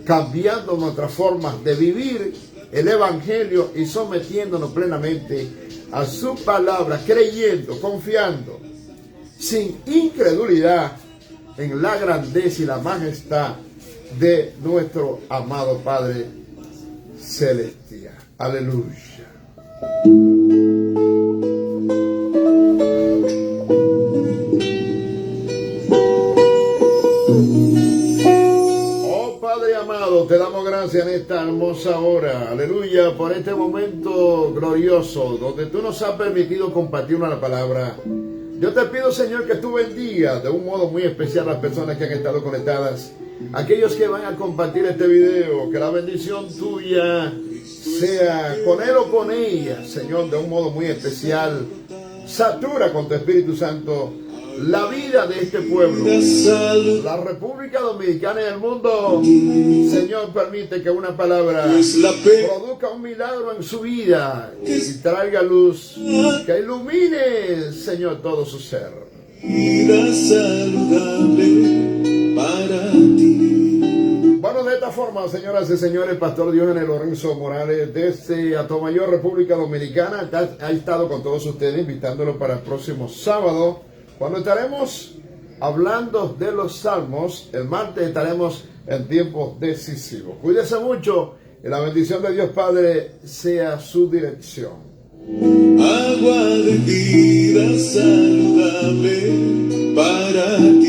cambiando nuestras formas de vivir el Evangelio y sometiéndonos plenamente a su palabra, creyendo, confiando, sin incredulidad en la grandeza y la majestad de nuestro amado Padre Celestial. Aleluya. Oh Padre amado, te damos gracias en esta hermosa hora, aleluya, por este momento glorioso donde tú nos has permitido compartir una palabra. Yo te pido, Señor, que tú bendigas de un modo muy especial a las personas que han estado conectadas, aquellos que van a compartir este video, que la bendición tuya sea con él o con ella, Señor, de un modo muy especial. Satura con tu Espíritu Santo la vida de este pueblo, la República Dominicana y el mundo. Señor, permite que una palabra produzca un milagro en su vida y traiga luz, que ilumine, Señor, todo su ser. Vida saludable para ti. Bueno, de esta forma, señoras y señores, Pastor Diógenes Lorenzo Morales desde Atomayor, República Dominicana, ha estado con todos ustedes, invitándolos para el próximo sábado, cuando estaremos hablando de los salmos. El martes estaremos en tiempo decisivo. Cuídese mucho y la bendición de Dios Padre sea su dirección. Agua de vida saludable para ti.